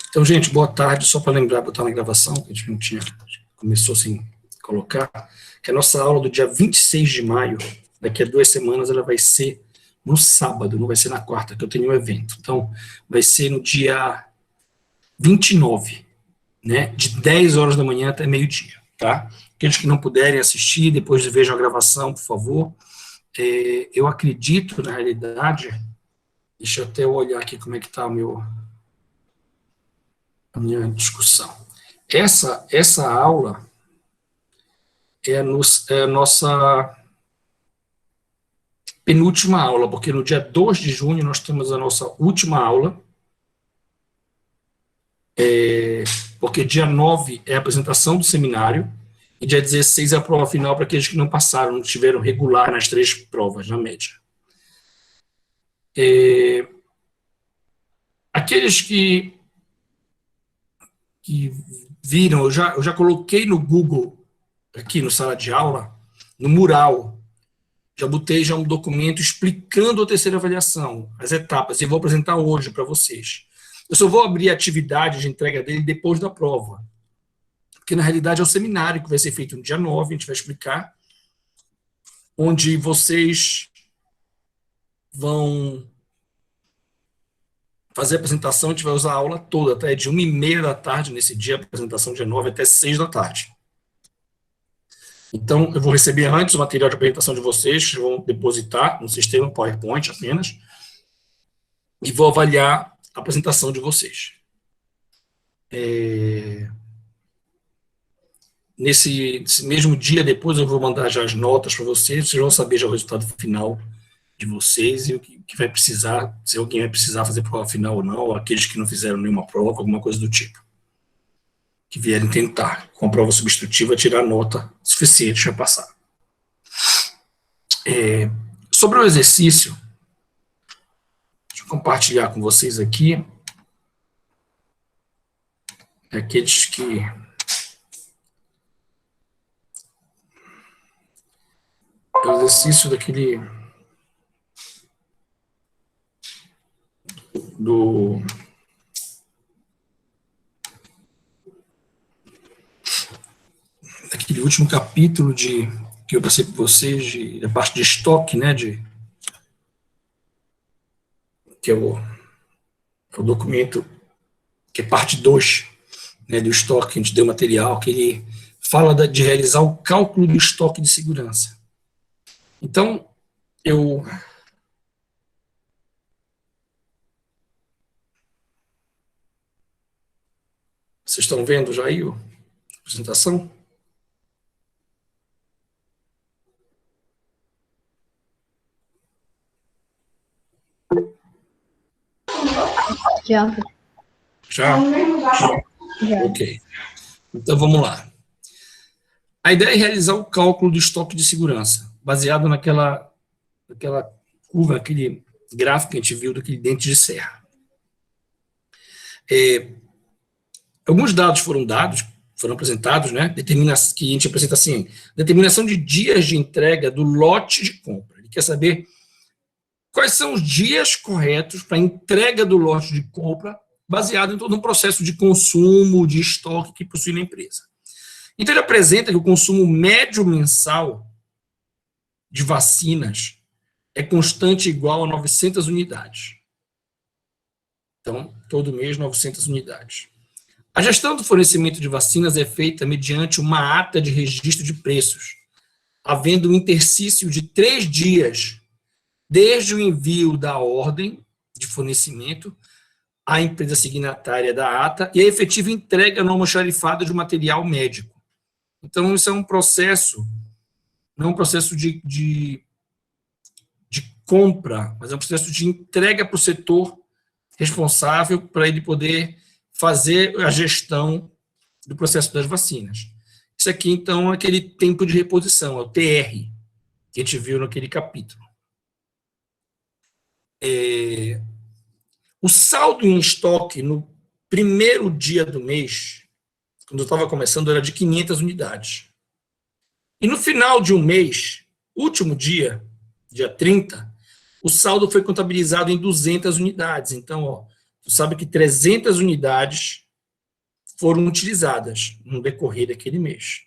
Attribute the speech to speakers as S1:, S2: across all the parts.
S1: Então, gente, boa tarde. Só para lembrar, botar na gravação, que a gente não tinha, começou sem colocar, que a nossa aula do dia 26 de maio, daqui a 2 semanas, ela vai ser no sábado, não vai ser na quarta, que eu tenho um evento. Então, vai ser no dia 29, né, de 10 horas da manhã até meio-dia, tá? Aqueles que não puderem assistir, depois vejam a gravação, por favor. Eu acredito, na realidade, deixa eu até olhar aqui como é que está a minha discussão. Essa aula é a nossa penúltima aula, porque no dia 2 de junho nós temos a nossa última aula, porque dia 9 é a apresentação do seminário, e dia 16 é a prova final para aqueles que não passaram, não tiveram regular nas 3 provas, na média. Aqueles que viram, eu já coloquei no Google, aqui no sala de aula, no mural, já botei um documento explicando a terceira avaliação, as etapas, e vou apresentar hoje para vocês. Eu só vou abrir a atividade de entrega dele depois da prova, porque na realidade é um seminário que vai ser feito no dia 9, a gente vai explicar, onde vocês vão fazer a apresentação, a gente vai usar a aula toda, até de 1h30 da tarde, nesse dia, a apresentação dia 9, até 6 da tarde. Então, eu vou receber antes o material de apresentação de vocês, que vão depositar no sistema PowerPoint apenas, e vou avaliar a apresentação de vocês. Nesse mesmo dia, depois eu vou mandar já as notas para vocês vão saber já o resultado final de vocês e o que vai precisar, se alguém vai precisar fazer prova final ou não, ou aqueles que não fizeram nenhuma prova, alguma coisa do tipo. Que vierem tentar, com a prova substitutiva, tirar nota suficiente para passar. Sobre o exercício, deixa eu compartilhar com vocês aqui, aqueles que... o exercício daquele... daquele último capítulo que eu passei para vocês, da parte de estoque, né, que é o documento, que é parte 2, né, do estoque, que a gente deu material, que ele fala de realizar o cálculo do estoque de segurança. Então, vocês estão vendo já aí a apresentação?
S2: Já?
S1: Já? Ok. Então, vamos lá. A ideia é realizar o cálculo do estoque de segurança, baseado naquela curva, aquele gráfico que a gente viu daquele dente de serra. Alguns dados foram apresentados, né? Que a gente apresenta assim, determinação de dias de entrega do lote de compra. Ele quer saber quais são os dias corretos para a entrega do lote de compra, baseado em todo um processo de consumo, de estoque que possui na empresa. Então, ele apresenta que o consumo médio mensal de vacinas é constante igual a 900 unidades. Então, todo mês, 900 unidades. A gestão do fornecimento de vacinas é feita mediante uma ata de registro de preços, havendo um interstício de 3 dias, desde o envio da ordem de fornecimento à empresa signatária da ata e a efetiva entrega no almoxarifado de material médico. Então, isso é um processo, não é um processo de compra, mas é um processo de entrega para o setor responsável para ele poder fazer a gestão do processo das vacinas. Isso aqui, então, é aquele tempo de reposição, é o TR, que a gente viu naquele capítulo. O saldo em estoque no primeiro dia do mês, quando eu estava começando, era de 500 unidades. E no final de um mês, último dia, dia 30, o saldo foi contabilizado em 200 unidades. Então, tu sabe que 300 unidades foram utilizadas no decorrer daquele mês.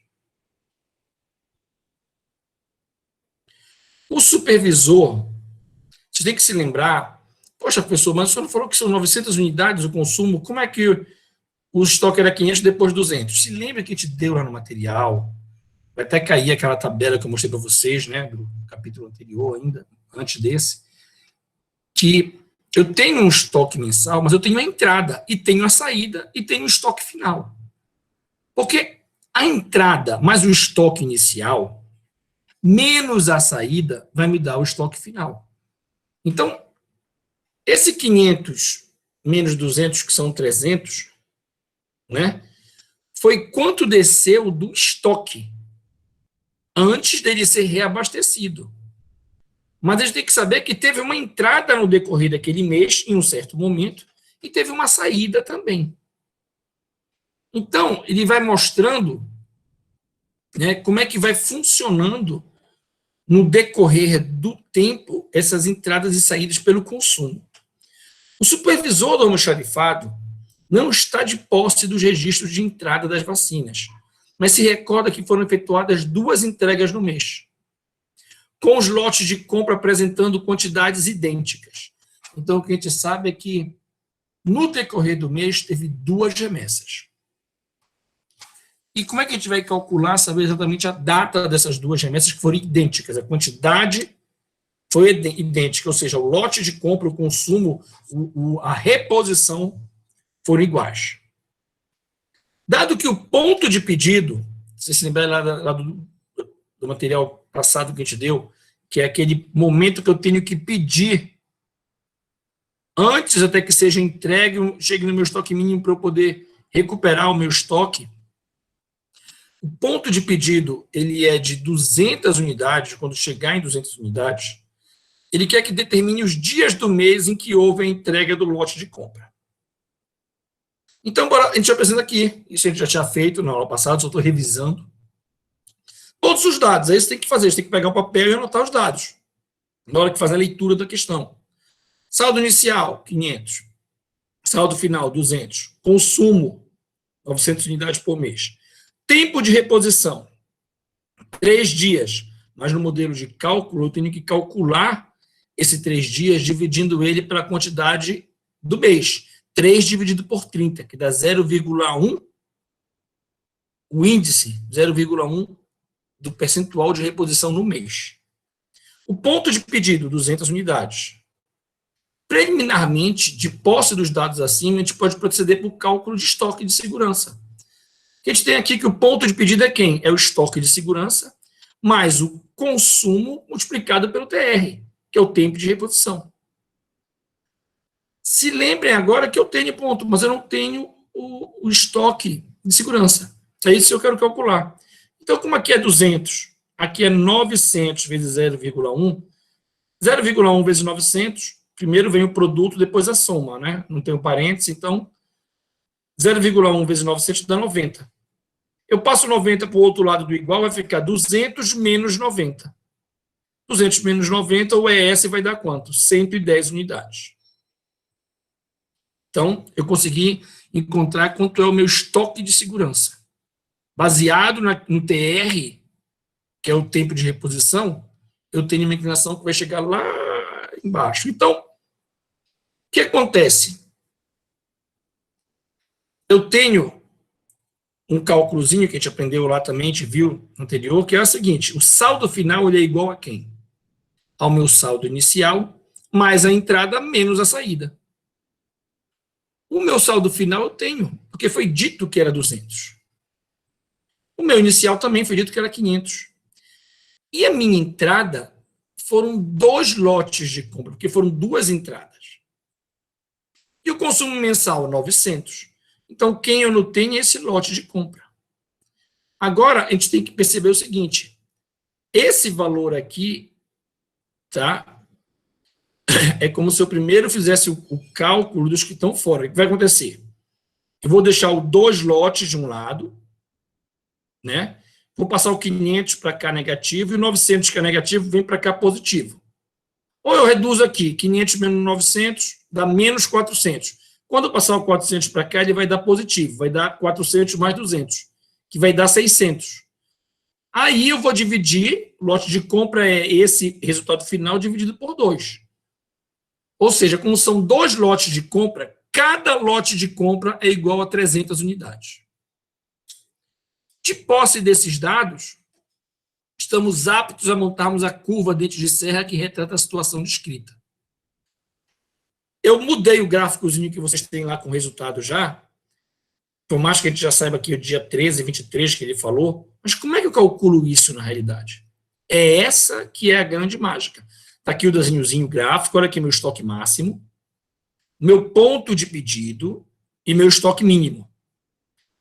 S1: O supervisor, você tem que se lembrar, poxa, professor, mas o senhor não falou que são 900 unidades o consumo, como é que o estoque era 500 depois 200? Se lembra que te deu lá no material, vai até cair aquela tabela que eu mostrei para vocês, né, do capítulo anterior ainda, antes desse, que eu tenho um estoque mensal, mas eu tenho a entrada, e tenho a saída, e tenho o estoque final. Porque a entrada mais o estoque inicial, menos a saída, vai me dar o estoque final. Então, esse 500 menos 200, que são 300, né, foi quanto desceu do estoque antes dele ser reabastecido. Mas a gente tem que saber que teve uma entrada no decorrer daquele mês, em um certo momento, e teve uma saída também. Então, ele vai mostrando, né, como é que vai funcionando no decorrer do tempo essas entradas e saídas pelo consumo. O supervisor do almoxarifado não está de posse dos registros de entrada das vacinas, mas se recorda que foram efetuadas 2 entregas no mês, com os lotes de compra apresentando quantidades idênticas. Então, o que a gente sabe é que, no decorrer do mês, teve 2 remessas. E como é que a gente vai calcular, saber exatamente a data dessas 2 remessas que foram idênticas? A quantidade foi idêntica, ou seja, o lote de compra, o consumo, a reposição foram iguais. Dado que o ponto de pedido, se você lembrar lá do material passado que a gente deu, que é aquele momento que eu tenho que pedir, antes até que seja entregue, chegue no meu estoque mínimo para eu poder recuperar o meu estoque, o ponto de pedido, ele é de 200 unidades, quando chegar em 200 unidades, ele quer que determine os dias do mês em que houve a entrega do lote de compra. Então, a gente apresenta aqui, isso a gente já tinha feito na aula passada, só estou revisando. Todos os dados, aí você tem que fazer, você tem que pegar um papel e anotar os dados, na hora que faz a leitura da questão. Saldo inicial, 500. Saldo final, 200. Consumo, 900 unidades por mês. Tempo de reposição, 3 dias. Mas no modelo de cálculo, eu tenho que calcular esses 3 dias, dividindo ele pela quantidade do mês. 3 dividido por 30, que dá 0,1, o índice, 0,1 do percentual de reposição no mês. O ponto de pedido, 200 unidades. Preliminarmente, de posse dos dados acima, a gente pode proceder para o cálculo de estoque de segurança. A gente tem aqui que o ponto de pedido é quem? É o estoque de segurança, mais o consumo multiplicado pelo TR, que é o tempo de reposição. Se lembrem agora que eu tenho ponto, mas eu não tenho o estoque de segurança. É isso que eu quero calcular. Então, como aqui é 200, aqui é 900 vezes 0,1, 0,1 vezes 900, primeiro vem o produto, depois a soma, né? Não tem um parênteses, então 0,1 vezes 900 dá 90. Eu passo 90 para o outro lado do igual, vai ficar 200 menos 90. 200 menos 90, o ES vai dar quanto? 110 unidades. Então, eu consegui encontrar quanto é o meu estoque de segurança. Baseado no TR, que é o tempo de reposição, eu tenho uma inclinação que vai chegar lá embaixo. Então, o que acontece? Eu tenho um cálculozinho que a gente aprendeu lá também, a gente viu no anterior, que é o seguinte: o saldo final ele é igual a quem? Ao meu saldo inicial, mais a entrada, menos a saída. O meu saldo final eu tenho, porque foi dito que era 200. O meu inicial também foi dito que era 500. E a minha entrada foram 2 lotes de compra, porque foram 2 entradas. E o consumo mensal, 900. Então, quem eu não tenho é esse lote de compra. Agora, a gente tem que perceber o seguinte: esse valor aqui, tá? É como se eu primeiro fizesse o cálculo dos que estão fora. O que vai acontecer? Eu vou deixar os 2 lotes de um lado, né? Vou passar o 500 para cá negativo e o 900 que é negativo vem para cá positivo. Ou eu reduzo aqui, 500 menos 900 dá menos 400. Quando eu passar o 400 para cá, ele vai dar positivo, vai dar 400 mais 200, que vai dar 600. Aí eu vou dividir, o lote de compra é esse resultado final dividido por 2. Ou seja, como são 2 lotes de compra, cada lote de compra é igual a 300 unidades. De posse desses dados, estamos aptos a montarmos a curva dente de serra que retrata a situação descrita. Eu mudei o gráficozinho que vocês têm lá com o resultado já, por mais que a gente já saiba aqui o dia 13, 23 que ele falou, mas como é que eu calculo isso na realidade? É essa que é a grande mágica. Está aqui o desenhozinho gráfico, olha aqui meu estoque máximo, meu ponto de pedido e meu estoque mínimo.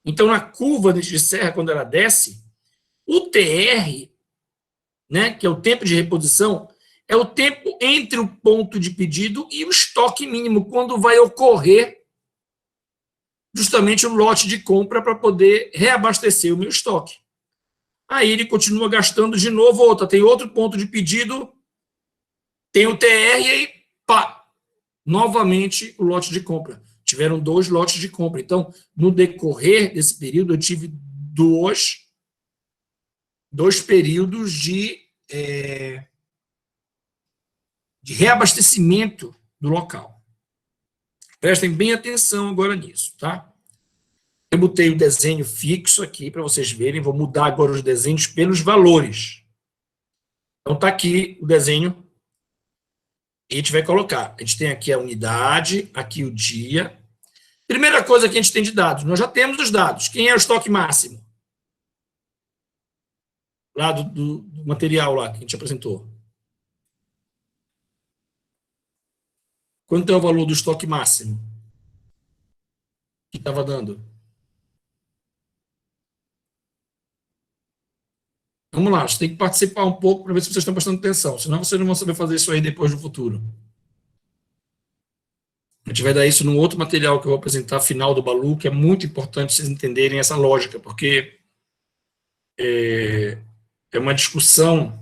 S1: Então, na curva de serra, quando ela desce, o TR, né, que é o tempo de reposição, é o tempo entre o ponto de pedido e o estoque mínimo, quando vai ocorrer justamente o lote de compra para poder reabastecer o meu estoque. Aí ele continua gastando de novo outra, tem outro ponto de pedido, tem o TR e aí, pá, novamente o lote de compra. Tiveram 2 lotes de compra. Então, no decorrer desse período, eu tive dois períodos de reabastecimento do local. Prestem bem atenção agora nisso, tá? Eu botei o desenho fixo aqui para vocês verem. Vou mudar agora os desenhos pelos valores. Então, está aqui o desenho. E a gente vai colocar. A gente tem aqui a unidade, aqui o dia. Primeira coisa que a gente tem de dados. Nós já temos os dados. Quem é o estoque máximo? Lá do material lá que a gente apresentou. Quanto é o valor do estoque máximo? Que estava dando? Vamos lá, você tem que participar um pouco para ver se vocês estão prestando atenção. Senão vocês não vão saber fazer isso aí depois no futuro. A gente vai dar isso num outro material que eu vou apresentar, final do Balu, que é muito importante vocês entenderem essa lógica, porque é uma discussão,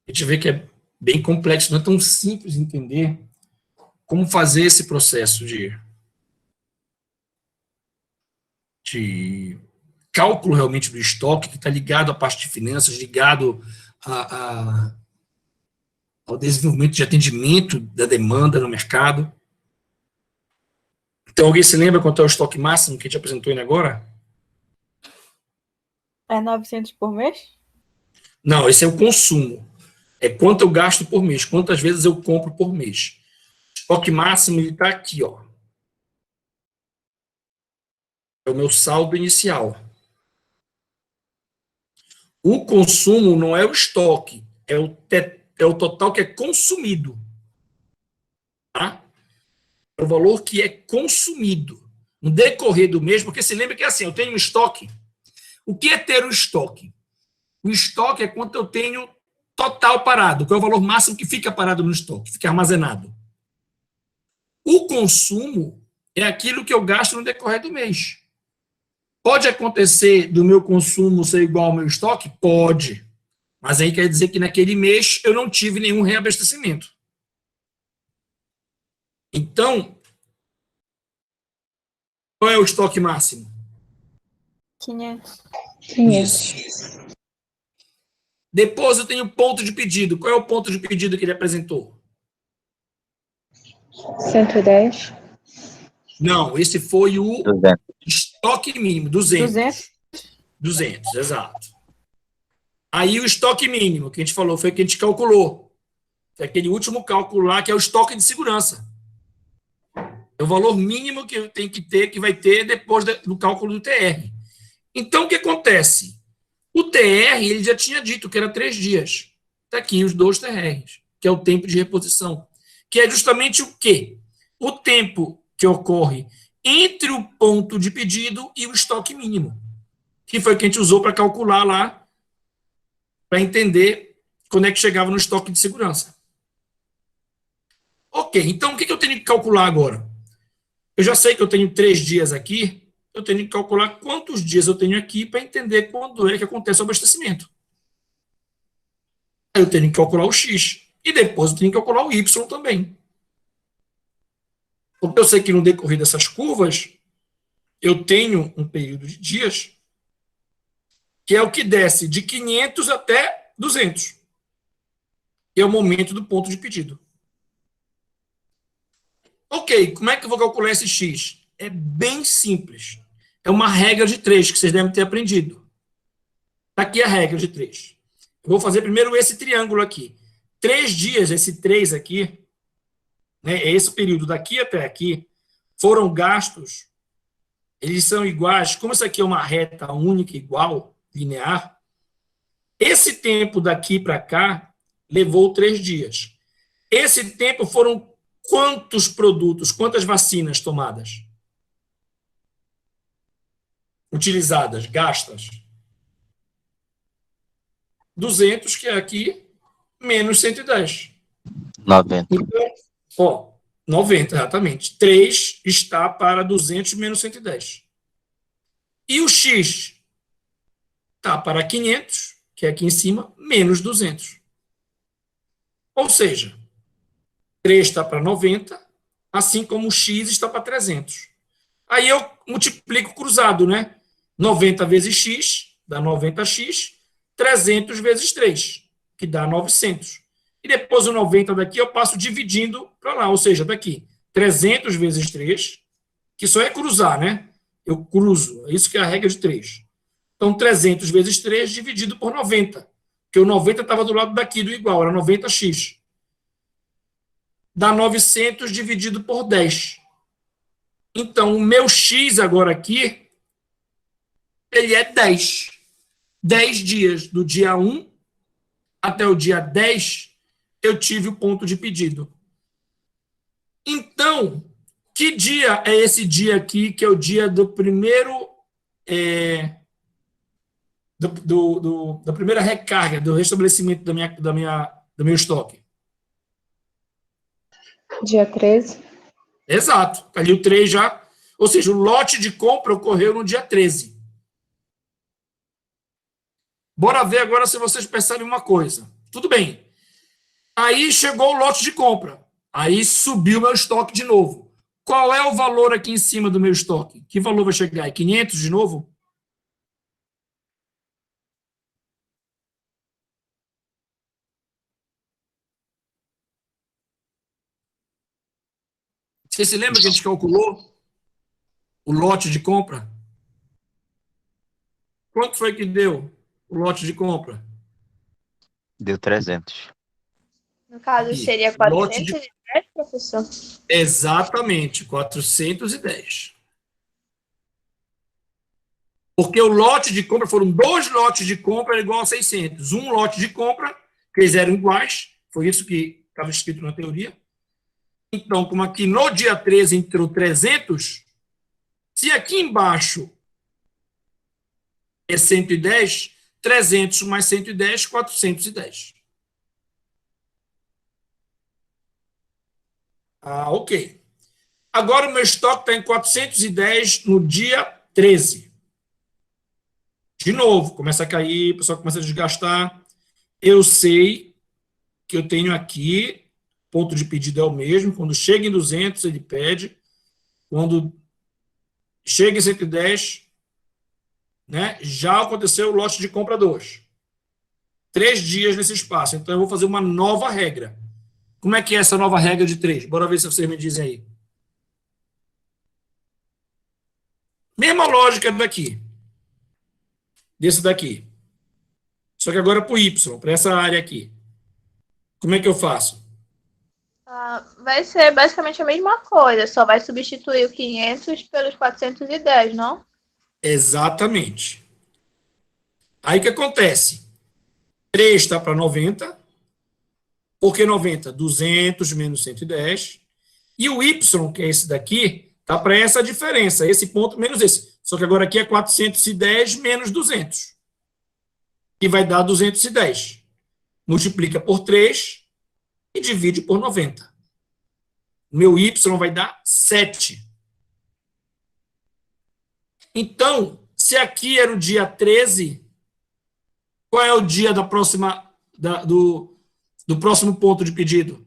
S1: a gente vê que é bem complexo, não é tão simples entender como fazer esse processo de cálculo realmente do estoque, que está ligado à parte de finanças, ligado ao desenvolvimento de atendimento da demanda no mercado. Então, alguém se lembra quanto é o estoque máximo que a gente apresentou ainda agora?
S3: É 900 por mês?
S1: Não, esse é o consumo. É quanto eu gasto por mês, quantas vezes eu compro por mês. Estoque máximo está aqui, ó. É o meu saldo inicial. O consumo não é o estoque, é o total que é consumido. Tá? É o valor que é consumido no decorrer do mês, porque se lembra que é assim, eu tenho um estoque. O que é ter um estoque? O estoque é quanto eu tenho total parado, que é o valor máximo que fica parado no estoque, fica armazenado. O consumo é aquilo que eu gasto no decorrer do mês. Pode acontecer do meu consumo ser igual ao meu estoque? Pode. Mas aí quer dizer que naquele mês eu não tive nenhum reabastecimento. Então, qual é o estoque máximo?
S3: 500.
S1: Isso. Depois eu tenho ponto de pedido. Qual é o ponto de pedido que ele apresentou?
S2: 110.
S1: Não, esse foi o
S4: 200.
S1: estoque mínimo, 200. 200, exato. Aí o estoque mínimo, que a gente falou, foi o que a gente calculou. É aquele último cálculo lá, que é o estoque de segurança. É o valor mínimo que eu tenho que ter, que vai ter depois do cálculo do TR. Então, o que acontece? O TR, ele já tinha dito que era 3 dias. Está aqui os 2 TRs, que é o tempo de reposição. Que é justamente o quê? O tempo que ocorre entre o ponto de pedido e o estoque mínimo. Que foi o que a gente usou para calcular lá, para entender quando é que chegava no estoque de segurança. Ok, então o que eu tenho que calcular agora? Eu já sei que eu tenho 3 dias aqui, eu tenho que calcular quantos dias eu tenho aqui para entender quando é que acontece o abastecimento. Aí eu tenho que calcular o X. E depois eu tenho que calcular o Y também. Porque eu sei que no decorrer dessas curvas, eu tenho um período de dias que é o que desce de 500 até 200, que é o momento do ponto de pedido. Ok, como é que eu vou calcular esse X? É bem simples. É uma regra de 3 que vocês devem ter aprendido. Aqui é a regra de 3. Eu vou fazer primeiro esse triângulo aqui. 3 dias, esse 3 aqui, né, esse período daqui até aqui, foram gastos, eles são iguais, como isso aqui é uma reta única, igual, linear, esse tempo daqui para cá levou 3 dias. Esse tempo foram quantos produtos, quantas vacinas tomadas? Utilizadas, gastas? 200, que é aqui, menos 110.
S4: 90.
S1: Então, ó, 90, exatamente. 3 está para 200 menos 110. E o X está para 500, que é aqui em cima, menos 200. Ou seja, 3 está para 90, assim como o X está para 300. Aí eu multiplico cruzado, né? 90 vezes X, dá 90x, 300 vezes 3, que dá 900. E depois o 90 daqui eu passo dividindo para lá, ou seja, daqui, 300 vezes 3, que só é cruzar, né? Eu cruzo, é isso que é a regra de 3. Então, 300 vezes 3 dividido por 90, porque o 90 estava do lado daqui do igual, era 90x. Dá 900 dividido por 10. Então, o meu x agora aqui, ele é 10. 10 dias, do dia 1 até o dia 10, eu tive o ponto de pedido. Então, que dia é esse dia aqui, que é o dia do primeiro... da primeira recarga, do restabelecimento do meu estoque?
S2: Dia 13.
S1: Exato. Ali o 3 já... Ou seja, o lote de compra ocorreu no dia 13. Bora ver agora se vocês percebem uma coisa. Tudo bem. Aí chegou o lote de compra. Aí subiu meu estoque de novo. Qual é o valor aqui em cima do meu estoque? Que valor vai chegar? É 500 de novo? Você se lembra que a gente calculou o lote de compra? Quanto foi que deu o lote de compra?
S4: Deu 300.
S2: No caso,
S1: Aqui.
S2: seria
S1: Lote
S2: 410, professor?
S1: Exatamente, 410. Porque o lote de compra, foram 2 lotes de compra igual a 600. Um lote de compra, que eles eram iguais, foi isso que estava escrito na teoria. Então, como aqui no dia 13 entrou 300, se aqui embaixo é 110, 300 mais 110, 410. Ah, ok. Agora o meu estoque está em 410 no dia 13. De novo, começa a cair, o pessoal começa a desgastar. Eu sei que eu tenho aqui, ponto de pedido é o mesmo, quando chega em 200 ele pede, quando chega em 110, né, já aconteceu o lote de compra 2. 3 dias nesse espaço, então eu vou fazer uma nova regra. Como é que é essa nova regra de 3? Bora ver se vocês me dizem aí. Mesma lógica daqui. Desse daqui. Só que agora para o Y, para essa área aqui. Como é que eu faço?
S2: Vai ser basicamente a mesma coisa, só vai substituir o 500 pelos 410, não?
S1: Exatamente. Aí o que acontece? 3 está para 90. Por que 90? 200 menos 110. E o Y, que é esse daqui, está para essa diferença, esse ponto menos esse. Só que agora aqui é 410 menos 200. E vai dar 210. Multiplica por 3 e divide por 90. O meu Y vai dar 7. Então, se aqui era o dia 13, qual é o dia da próxima, do próximo ponto de pedido?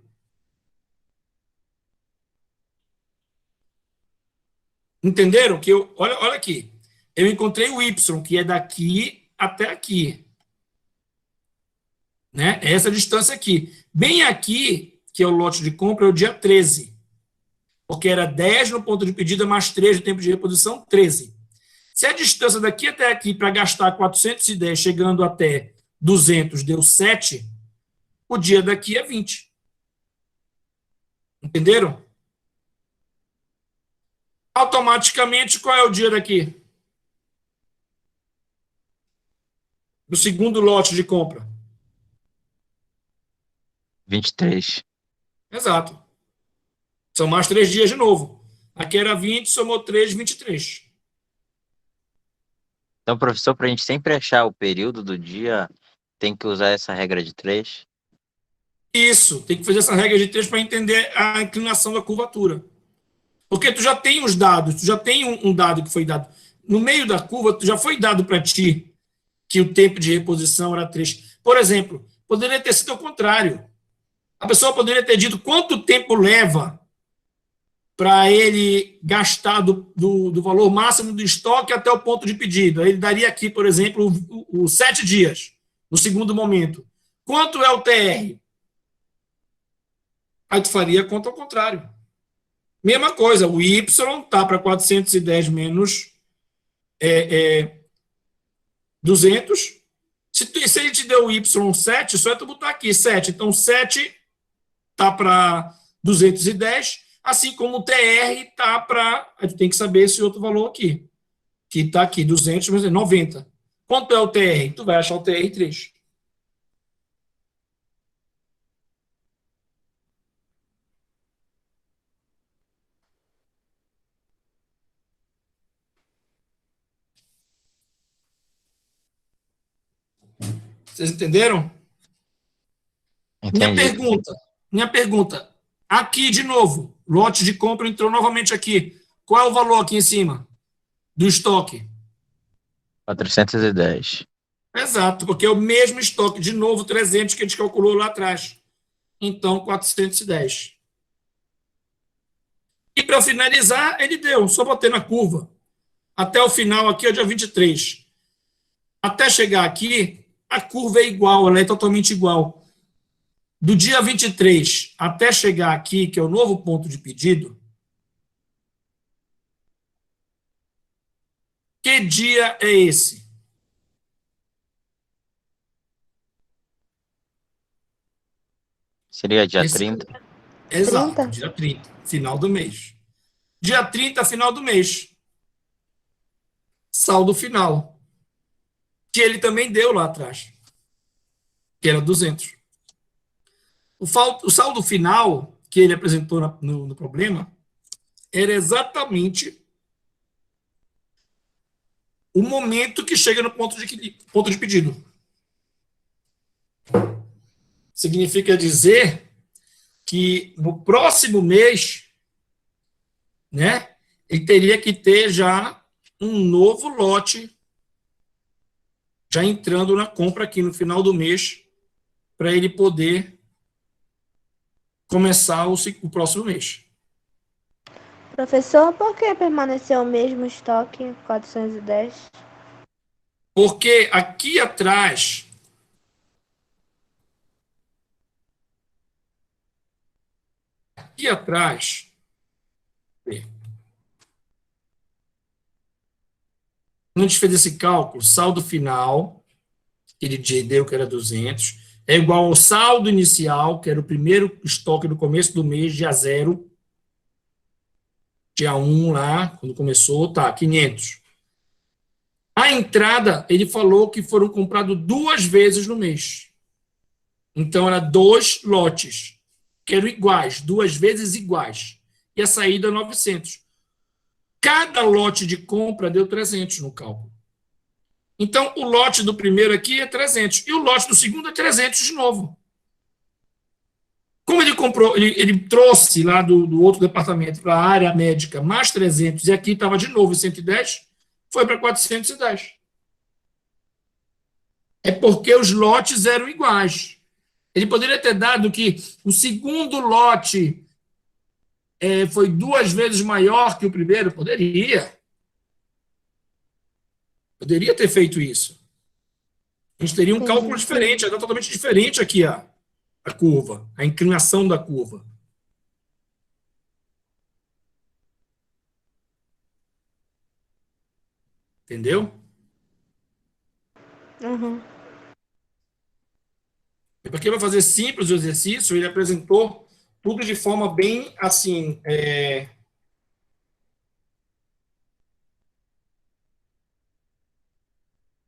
S1: Entenderam? Que olha aqui. Eu encontrei o Y, que é daqui até aqui. Né? Essa distância aqui. Bem aqui, que é o lote de compra, é o dia 13. Porque era 10 no ponto de pedida, mais 3 no tempo de reposição, 13. Se a distância daqui até aqui, para gastar 410, chegando até 200, deu 7, o dia daqui é 20. Entenderam? Automaticamente, qual é o dia daqui? Do segundo lote de compra.
S4: 23.
S1: Exato. São mais 3 dias de novo. Aqui era 20, somou 3, 23.
S4: Então, professor, para a gente sempre achar o período do dia, tem que usar essa regra de 3.
S1: Isso, tem que fazer essa regra de 3 para entender a inclinação da curvatura. Porque tu já tem os dados, tu já tem um dado que foi dado. No meio da curva, tu já foi dado para ti que o tempo de reposição era 3. Por exemplo, poderia ter sido o contrário. A pessoa poderia ter dito quanto tempo leva para ele gastar do valor máximo do estoque até o ponto de pedido. Ele daria aqui, por exemplo, os 7 dias, no segundo momento. Quanto é o TR? Aí tu faria a conta ao contrário. Mesma coisa, o Y está para 410 menos 200. Se ele te deu o Y 7, só é tu botar aqui 7. Então, 7 está para 210, assim como o TR está para... A gente tem que saber esse outro valor aqui, que está aqui, 200 menos 90. Quanto é o TR? Tu vai achar o TR 3. Vocês entenderam?
S4: Entendi.
S1: Minha pergunta. Aqui, de novo, lote de compra entrou novamente aqui. Qual é o valor aqui em cima do estoque?
S4: 410.
S1: Exato, porque é o mesmo estoque, de novo, 300 que a gente calculou lá atrás. Então, 410. E para finalizar, ele deu, só botei na curva. Até o final aqui é o dia 23. Até chegar aqui, a curva é igual, ela é totalmente igual. Do dia 23 até chegar aqui, que é o novo ponto de pedido, que dia é esse?
S4: Seria dia
S1: Esse
S4: 30?
S1: Exato,
S2: 30?
S1: dia 30, final do mês. Dia 30, final do mês. Saldo final. Que ele também deu lá atrás. Que era 200. O saldo final que ele apresentou no problema era exatamente o momento que chega no ponto de pedido. Significa dizer que no próximo mês, né, ele teria que ter já um novo lote já entrando na compra aqui no final do mês para ele poder começar o próximo mês.
S2: Professor, por que permaneceu o mesmo estoque, 410?
S1: Porque aqui atrás quando a gente fez esse cálculo, saldo final, que ele deu que era 200, é igual ao saldo inicial, que era o primeiro estoque do começo do mês, dia 0, dia 1 lá, quando começou, tá, 500. A entrada, ele falou que foram comprados 2 vezes no mês. Então, era 2 lotes, que eram iguais, 2 vezes iguais. E a saída, 900. Cada lote de compra deu 300 no cálculo. Então, o lote do primeiro aqui é 300. E o lote do segundo é 300 de novo. Como ele comprou, ele trouxe lá do outro departamento para a área médica mais 300, e aqui estava de novo 110, foi para 410. É porque os lotes eram iguais. Ele poderia ter dado que o segundo lote foi 2 vezes maior que o primeiro? Poderia. Poderia ter feito isso. A gente teria um cálculo diferente, é totalmente diferente aqui a curva, a inclinação da curva. Entendeu?
S3: Uhum.
S1: E para quem vai fazer simples o exercício, ele apresentou tudo de forma bem assim.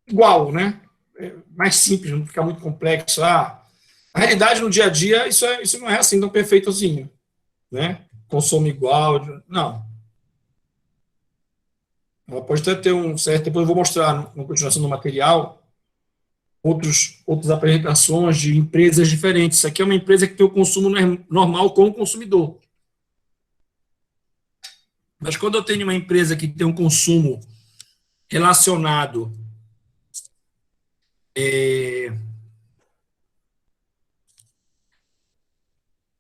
S1: Igual, né? Mais simples, não ficar muito complexo. A realidade no dia a dia, isso não é assim tão perfeitozinho, né? Consumo igual, não. Ela pode até ter um certo. Depois eu vou mostrar na continuação do material outras apresentações de empresas diferentes. Isso aqui é uma empresa que tem o consumo normal com o consumidor. Mas quando eu tenho uma empresa que tem um consumo relacionado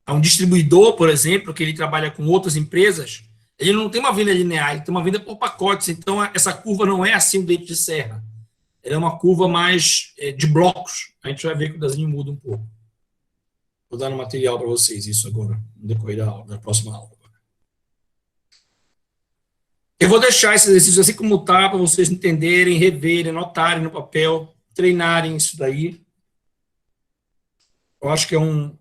S1: a um distribuidor, por exemplo, que ele trabalha com outras empresas, ele não tem uma venda linear, ele tem uma venda por pacotes. Então, essa curva não é assim o dente de serra. Ela é uma curva mais de blocos. A gente vai ver que o desenho muda um pouco. Vou dar no material para vocês isso agora, no decorrer da próxima aula. Eu vou deixar esse exercício assim como está, para vocês entenderem, reverem, anotarem no papel, treinarem isso daí. Eu acho que é um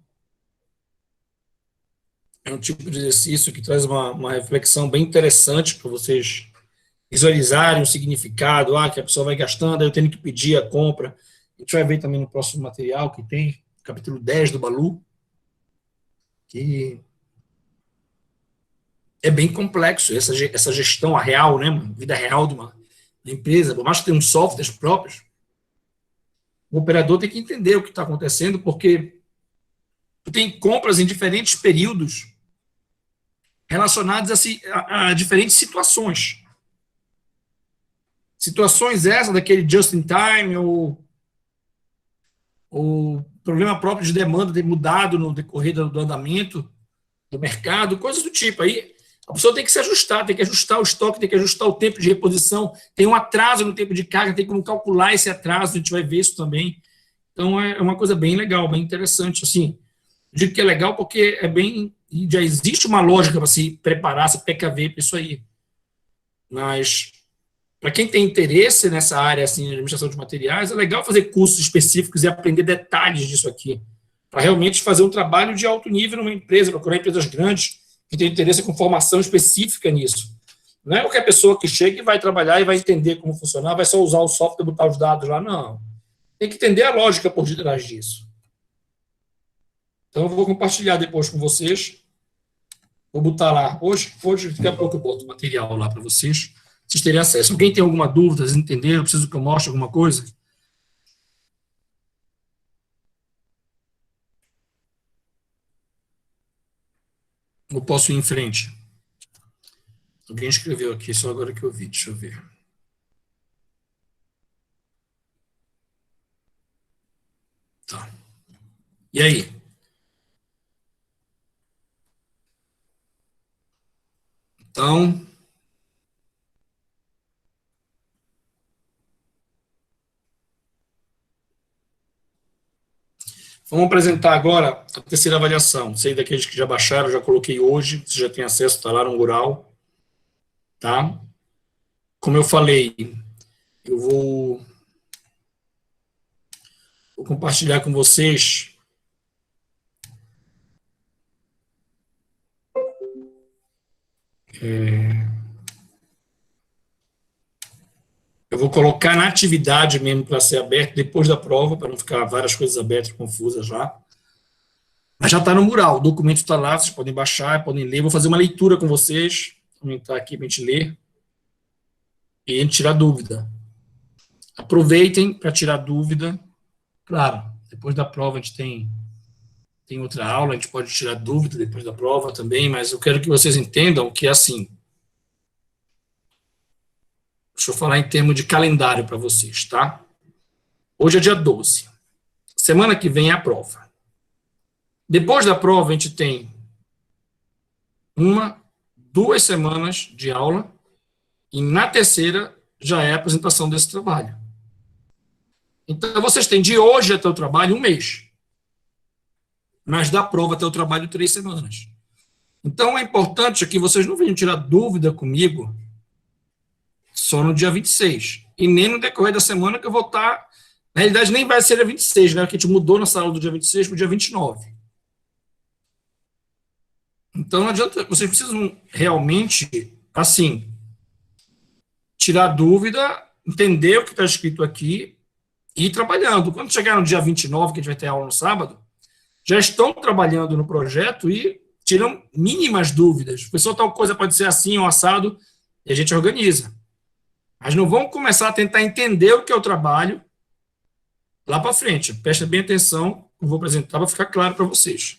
S1: tipo de exercício que traz uma reflexão bem interessante para vocês visualizarem o significado, que a pessoa vai gastando, aí eu tenho que pedir a compra. A gente vai ver também no próximo material que tem, capítulo 10 do Balu, que é bem complexo, essa gestão, a real, né, a vida real de uma empresa, por mais que tenha uns softwares próprios, o operador tem que entender o que está acontecendo, porque tem compras em diferentes períodos relacionadas a diferentes situações. Situações essas, daquele just in time, ou problema próprio de demanda ter mudado no decorrer do andamento do mercado, coisas do tipo. Aí a pessoa tem que se ajustar, tem que ajustar o estoque, tem que ajustar o tempo de reposição, tem um atraso no tempo de carga, tem como calcular esse atraso, a gente vai ver isso também. Então, é uma coisa bem legal, bem interessante. Assim, eu digo que é legal porque já existe uma lógica para se preparar, se precaver para isso aí. Mas, para quem tem interesse nessa área assim, de administração de materiais, é legal fazer cursos específicos e aprender detalhes disso aqui, para realmente fazer um trabalho de alto nível numa empresa, procurar empresas grandes que têm interesse com formação específica nisso. Não é qualquer pessoa que chega e vai trabalhar e vai entender como funcionar, vai só usar o software e botar os dados lá, não. Tem que entender a lógica por detrás disso. Então, eu vou compartilhar depois com vocês. Vou botar lá. Hoje daqui a pouco eu boto o material lá para vocês terem acesso. Alguém tem alguma dúvida, vocês entenderam? Preciso que eu mostre alguma coisa? Ou posso ir em frente? Alguém escreveu aqui, só agora que eu vi. Deixa eu ver. Tá. E aí? Então, vamos apresentar agora a terceira avaliação. Sei daqueles que já baixaram, já coloquei hoje, você já tem acesso, está lá no mural. Tá? Como eu falei, eu vou compartilhar com vocês eu vou colocar na atividade mesmo para ser aberto depois da prova, para não ficar várias coisas abertas e confusas lá. Mas já está no mural, o documento está lá, vocês podem baixar, podem ler. Vou fazer uma leitura com vocês, vou aumentar aqui para a gente ler e a gente tirar dúvida. Aproveitem para tirar dúvida. Claro, depois da prova a gente tem outra aula, a gente pode tirar dúvida depois da prova também, mas eu quero que vocês entendam que é assim. Deixa eu falar em termos de calendário para vocês, tá? Hoje é dia 12. Semana que vem é a prova. Depois da prova, a gente tem 2 semanas de aula, e na terceira já é a apresentação desse trabalho. Então, vocês têm de hoje até o trabalho 1 mês, mas da prova até o trabalho 3 semanas. Então, é importante que vocês não venham tirar dúvida comigo só no dia 26, e nem no decorrer da semana que eu vou estar... Na realidade, nem vai ser dia 26, né? Que a gente mudou nossa aula do dia 26 para o dia 29. Então, não adianta, vocês precisam realmente, assim, tirar dúvida, entender o que está escrito aqui e ir trabalhando. Quando chegar no dia 29, que a gente vai ter aula no sábado, já estão trabalhando no projeto e tiram mínimas dúvidas. Pessoal, tal coisa pode ser assim ou assado, e a gente organiza. Mas não vão começar a tentar entender o que é o trabalho lá para frente. Prestem bem atenção, eu vou apresentar para ficar claro para vocês.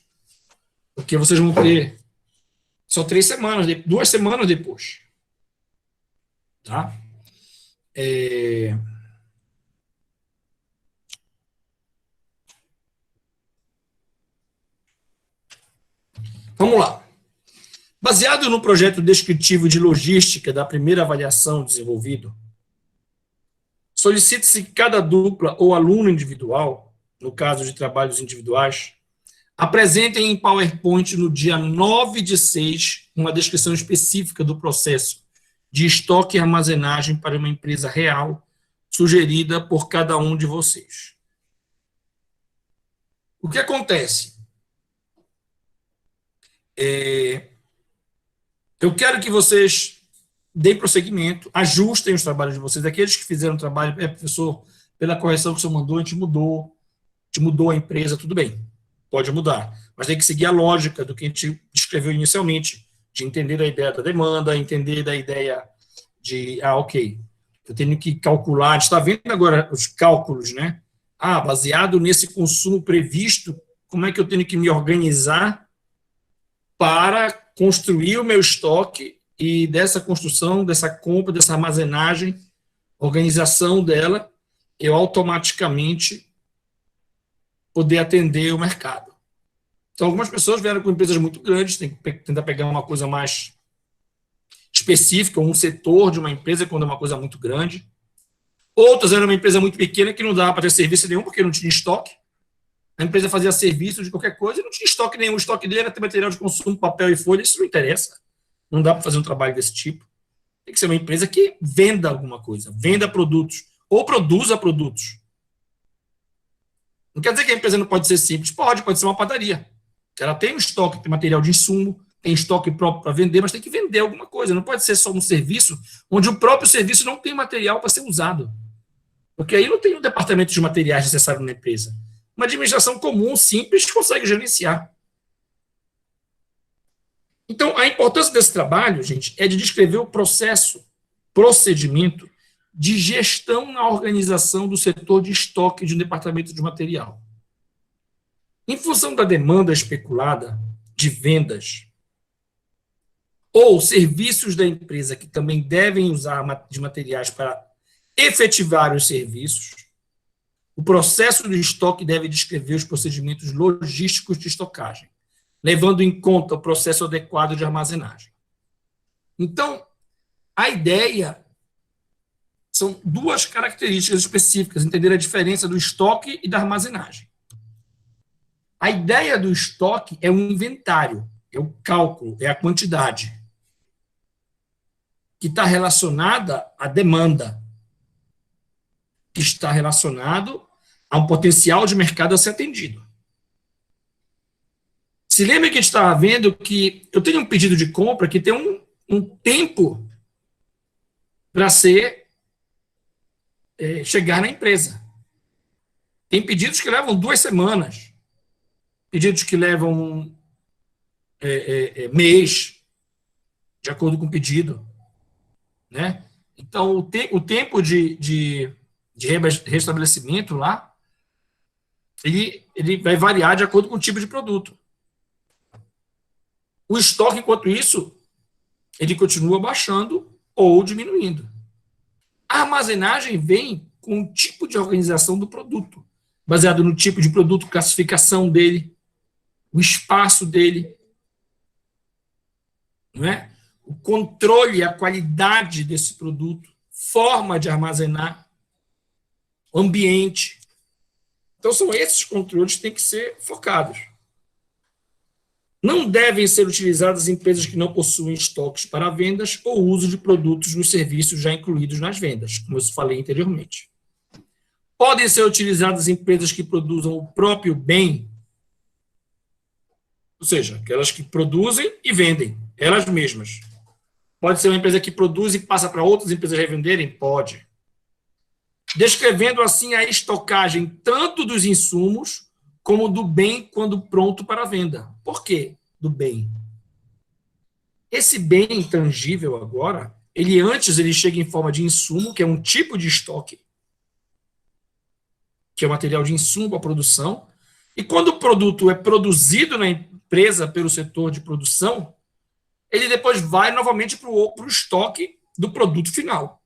S1: Porque vocês vão ter só 3 semanas, 2 semanas depois. Tá? Vamos lá. Baseado no projeto descritivo de logística da primeira avaliação desenvolvido, solicita-se que cada dupla ou aluno individual, no caso de trabalhos individuais, apresentem em PowerPoint no dia 9/6 uma descrição específica do processo de estoque e armazenagem para uma empresa real, sugerida por cada um de vocês. O que acontece? Eu quero que vocês deem prosseguimento, ajustem os trabalhos de vocês. Aqueles que fizeram o trabalho, professor, pela correção que o senhor mandou, a gente mudou a empresa, tudo bem, pode mudar. Mas tem que seguir a lógica do que a gente escreveu inicialmente, de entender a ideia da demanda, entender da ideia de, ok, eu tenho que calcular, a gente está vendo agora os cálculos, né? Baseado nesse consumo previsto, como é que eu tenho que me organizar para construir o meu estoque e dessa construção, dessa compra, dessa armazenagem, organização dela, eu automaticamente poder atender o mercado. Então, algumas pessoas vieram com empresas muito grandes, tem que tentar pegar uma coisa mais específica, um setor de uma empresa, quando é uma coisa muito grande. Outras eram uma empresa muito pequena que não dava para ter serviço nenhum, porque não tinha estoque. A empresa fazia serviço de qualquer coisa e não tinha estoque nenhum. O estoque dele era ter material de consumo, papel e folha, isso não interessa. Não dá para fazer um trabalho desse tipo. Tem que ser uma empresa que venda alguma coisa, venda produtos, ou produza produtos. Não quer dizer que a empresa não pode ser simples. Pode ser uma padaria. Ela tem um estoque, tem material de insumo, tem estoque próprio para vender, mas tem que vender alguma coisa. Não pode ser só um serviço onde o próprio serviço não tem material para ser usado. Porque aí não tem um departamento de materiais necessário na empresa. Uma administração comum, simples, consegue gerenciar. Então, a importância desse trabalho, gente, é de descrever o procedimento de gestão na organização do setor de estoque de um departamento de material. Em função da demanda especulada de vendas ou serviços da empresa que também devem usar de materiais para efetivar os serviços, o processo de estoque deve descrever os procedimentos logísticos de estocagem, levando em conta o processo adequado de armazenagem. Então, a ideia são 2 características específicas, entender a diferença do estoque e da armazenagem. A ideia do estoque é o inventário, é o cálculo, é a quantidade, que está relacionada à demanda, que está relacionado a um potencial de mercado a ser atendido. Se lembra que a gente estava vendo que eu tenho um pedido de compra que tem um tempo para chegar na empresa. Tem pedidos que levam 2 semanas, pedidos que levam mês, de acordo com o pedido. Né? Então, o tempo de restabelecimento lá, ele vai variar de acordo com o tipo de produto. O estoque, enquanto isso, ele continua baixando ou diminuindo. A armazenagem vem com o tipo de organização do produto, baseado no tipo de produto, classificação dele, o espaço dele. não é? O controle, a qualidade desse produto, forma de armazenar, ambiente. Então, são esses controles que têm que ser focados. Não devem ser utilizadas empresas que não possuem estoques para vendas ou uso de produtos nos serviços já incluídos nas vendas, como eu falei anteriormente. Podem ser utilizadas empresas que produzam o próprio bem, ou seja, aquelas que produzem e vendem, elas mesmas. Pode ser uma empresa que produz e passa para outras empresas revenderem? Pode. Descrevendo assim a estocagem tanto dos insumos como do bem quando pronto para venda. Por quê do bem? Esse bem intangível agora, ele chega em forma de insumo, que é um tipo de estoque, que é o material de insumo para a produção, e quando o produto é produzido na empresa pelo setor de produção, ele depois vai novamente para o estoque do produto final.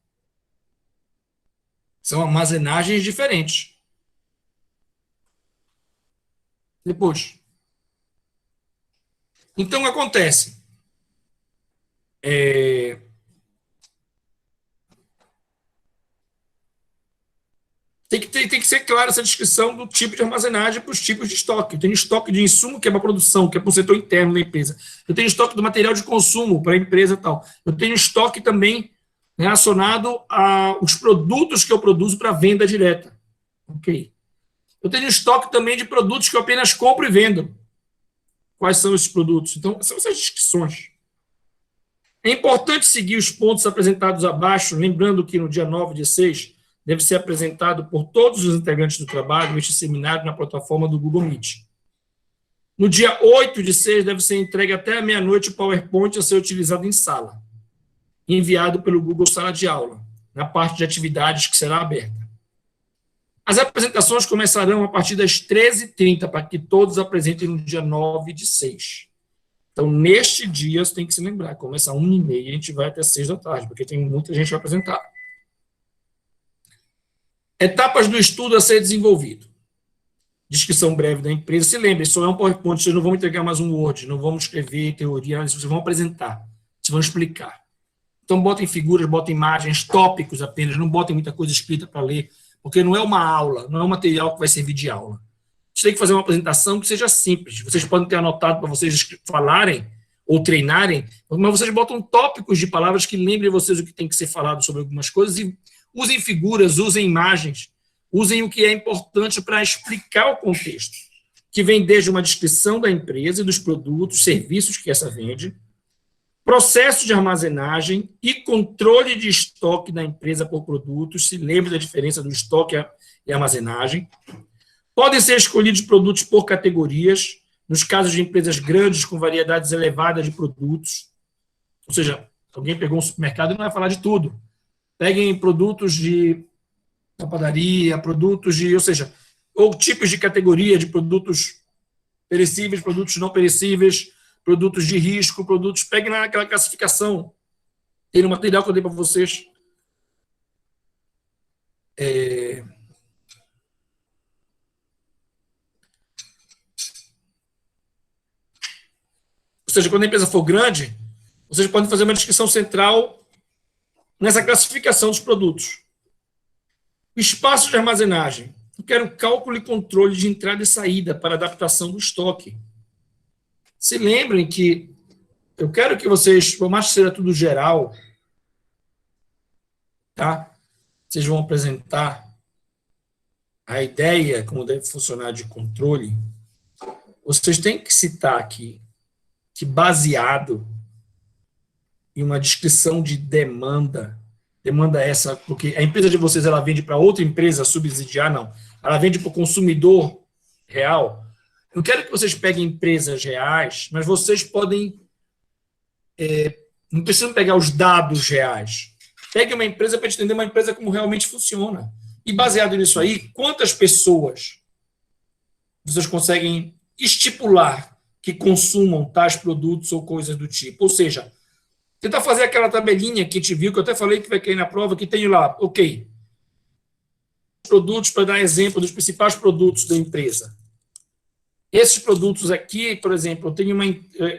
S1: São armazenagens diferentes. Depois. Então, acontece. Tem que ser clara essa descrição do tipo de armazenagem para os tipos de estoque. Eu tenho estoque de insumo, que é para a produção, que é para o setor interno da empresa. Eu tenho estoque do material de consumo para a empresa e tal. Eu tenho estoque também relacionado aos produtos que eu produzo para venda direta. Ok. Eu tenho estoque também de produtos que eu apenas compro e vendo. Quais são esses produtos? Então, são essas descrições. É importante seguir os pontos apresentados abaixo, lembrando que no dia 9/6 deve ser apresentado por todos os integrantes do trabalho este seminário na plataforma do Google Meet. No dia 8/6 deve ser entregue até a meia-noite o PowerPoint a ser utilizado em sala, enviado pelo Google Sala de Aula, na parte de atividades que será aberta. As apresentações começarão a partir das 13h30, para que todos apresentem no dia 9/6. Então, neste dia, você tem que se lembrar, começa às 1h30 e a gente vai até 6h, porque tem muita gente para apresentar. Etapas do estudo a ser desenvolvido. Descrição breve da empresa. Se lembre, isso é um PowerPoint, vocês não vão entregar mais um Word, não vamos escrever teoria, vocês vão apresentar, vocês vão explicar. Então, botem figuras, botem imagens, tópicos apenas, não botem muita coisa escrita para ler, porque não é uma aula, não é um material que vai servir de aula. Você tem que fazer uma apresentação que seja simples. Vocês podem ter anotado para vocês falarem ou treinarem, mas vocês botam tópicos de palavras que lembrem vocês o que tem que ser falado sobre algumas coisas e usem figuras, usem imagens, usem o que é importante para explicar o contexto, que vem desde uma descrição da empresa e dos produtos, serviços que essa vende, processo de armazenagem e controle de estoque da empresa por produtos, se lembre da diferença do estoque e armazenagem. Podem ser escolhidos produtos por categorias, nos casos de empresas grandes com variedades elevadas de produtos. Ou seja, alguém pegou um supermercado e não vai falar de tudo. Peguem produtos da padaria, produtos de, ou seja, ou tipos de categoria de produtos perecíveis, produtos não perecíveis, produtos de risco, produtos, peguem naquela classificação. Tem um material que eu dei para vocês. Ou seja, quando a empresa for grande, vocês podem fazer uma descrição central nessa classificação dos produtos. Espaço de armazenagem. Eu quero cálculo e controle de entrada e saída para adaptação do estoque. Se lembrem que eu quero que vocês, por mais que seja tudo geral, tá? Vocês vão apresentar a ideia, como deve funcionar de controle. Vocês têm que citar aqui que baseado em uma descrição de demanda essa, porque a empresa de vocês, ela vende para outra empresa subsidiar, não. Ela vende para o consumidor real. Eu quero que vocês peguem empresas reais, mas vocês podem, não precisam pegar os dados reais. Pegue uma empresa para entender uma empresa como realmente funciona. E baseado nisso aí, quantas pessoas vocês conseguem estipular que consumam tais produtos ou coisas do tipo? Ou seja, tentar fazer aquela tabelinha que a gente viu, que eu até falei que vai cair na prova, que tem lá, ok, produtos, para dar exemplo dos principais produtos da empresa. Esses produtos aqui, por exemplo, eu tenho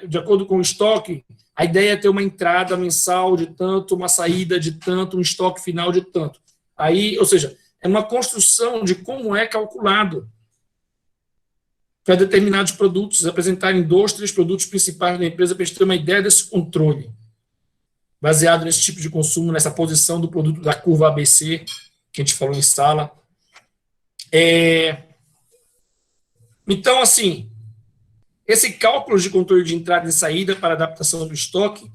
S1: de acordo com o estoque, a ideia é ter uma entrada mensal de tanto, uma saída de tanto, um estoque final de tanto. Aí, ou seja, é uma construção de como é calculado para determinados produtos, apresentarem 2, 3 produtos principais da empresa para a gente ter uma ideia desse controle, baseado nesse tipo de consumo, nessa posição do produto da curva ABC, que a gente falou em sala. Então, assim, esse cálculo de controle de entrada e saída para adaptação do estoque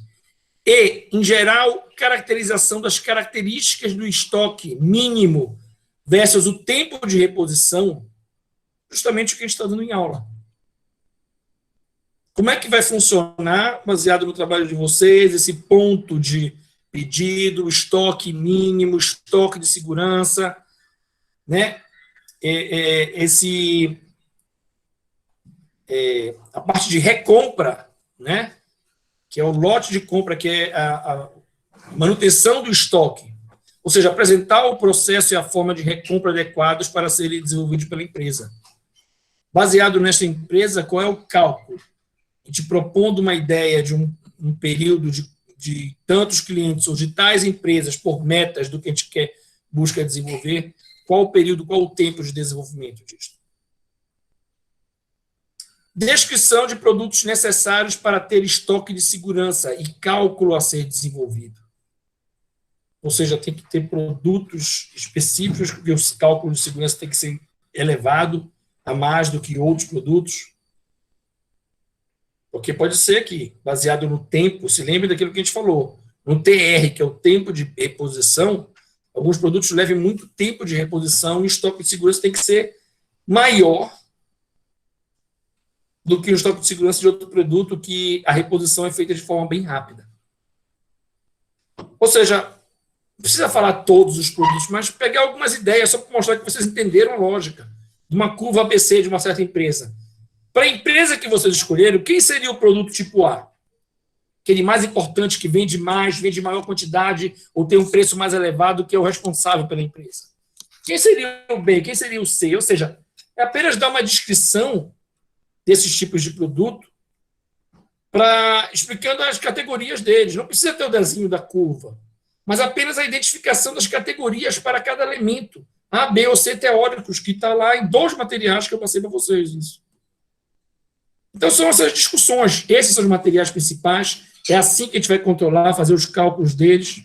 S1: e, em geral, caracterização das características do estoque mínimo versus o tempo de reposição, justamente o que a gente está dando em aula. Como é que vai funcionar, baseado no trabalho de vocês, esse ponto de pedido, estoque mínimo, estoque de segurança, né? A parte de recompra, né? Que é o lote de compra, que é a manutenção do estoque, ou seja, apresentar o processo e a forma de recompra adequados para serem desenvolvidos pela empresa. Baseado nessa empresa, qual é o cálculo? A gente propondo uma ideia de um período de tantos clientes ou de tais empresas por metas do que a gente busca desenvolver, qual o período, qual o tempo de desenvolvimento disso. Descrição de produtos necessários para ter estoque de segurança e cálculo a ser desenvolvido. Ou seja, tem que ter produtos específicos, porque o cálculo de segurança tem que ser elevado a mais do que outros produtos. Porque pode ser que, baseado no tempo, se lembre daquilo que a gente falou, no TR, que é o tempo de reposição, alguns produtos levem muito tempo de reposição e o estoque de segurança tem que ser maior do que o estoque de segurança de outro produto que a reposição é feita de forma bem rápida. Ou seja, não precisa falar todos os produtos, mas pegar algumas ideias só para mostrar que vocês entenderam a lógica de uma curva ABC de uma certa empresa. Para a empresa que vocês escolheram, quem seria o produto tipo A? Aquele mais importante, que vende mais, vende maior quantidade, ou tem um preço mais elevado, que é o responsável pela empresa. Quem seria o B? Quem seria o C? Ou seja, é apenas dar uma descrição desses tipos de produto, explicando as categorias deles. Não precisa ter o desenho da curva, mas apenas a identificação das categorias para cada elemento. A, B ou C teóricos, que está lá em 2 materiais que eu passei para vocês. Isso. Então, são essas discussões. Esses são os materiais principais. É assim que a gente vai controlar, fazer os cálculos deles.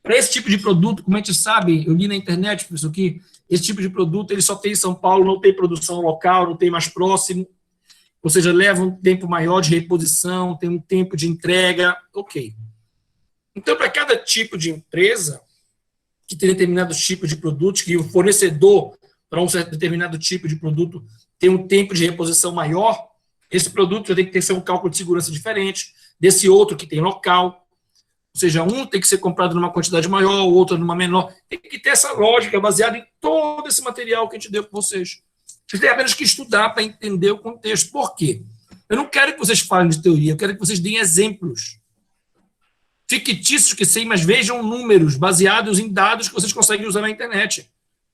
S1: Para esse tipo de produto, como a gente sabe, eu li na internet, por isso aqui, esse tipo de produto ele só tem em São Paulo, não tem produção local, não tem mais próximo, ou seja, leva um tempo maior de reposição, tem um tempo de entrega, ok. Então, para cada tipo de empresa, que tem determinados tipos de produtos, que o fornecedor para um certo determinado tipo de produto tem um tempo de reposição maior, esse produto já tem que ter um cálculo de segurança diferente desse outro que tem local. Ou seja, um tem que ser comprado numa quantidade maior, o outro numa menor. Tem que ter essa lógica baseada em todo esse material que a gente deu para vocês. Vocês têm apenas que estudar para entender o contexto. Por quê? Eu não quero que vocês falem de teoria, eu quero que vocês deem exemplos fictícios que sei, mas vejam números baseados em dados que vocês conseguem usar na internet.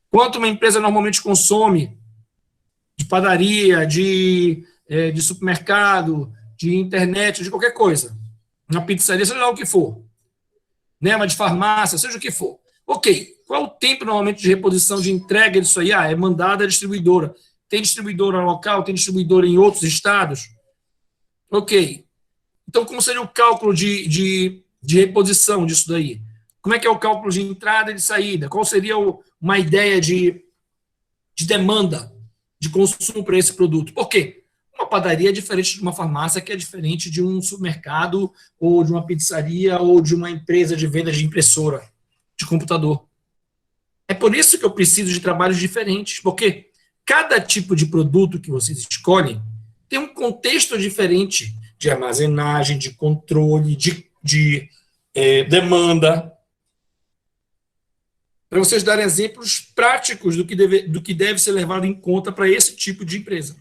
S1: Quanto uma empresa normalmente consome de padaria, de supermercado, de internet, de qualquer coisa. Uma pizzaria, seja lá o que for. Né, uma de farmácia, seja o que for. Ok, qual é o tempo normalmente de reposição, de entrega disso aí? É mandada a distribuidora. Tem distribuidora local, tem distribuidora em outros estados? Ok. Então, como seria o cálculo de reposição disso daí? Como é que é o cálculo de entrada e de saída? Qual seria uma ideia de demanda de consumo para esse produto? Por quê? Uma padaria é diferente de uma farmácia, que é diferente de um supermercado, ou de uma pizzaria, ou de uma empresa de venda de impressora, de computador. É por isso que eu preciso de trabalhos diferentes, porque cada tipo de produto que vocês escolhem tem um contexto diferente de armazenagem, de controle, de demanda. Para vocês darem exemplos práticos do que deve ser levado em conta para esse tipo de empresa.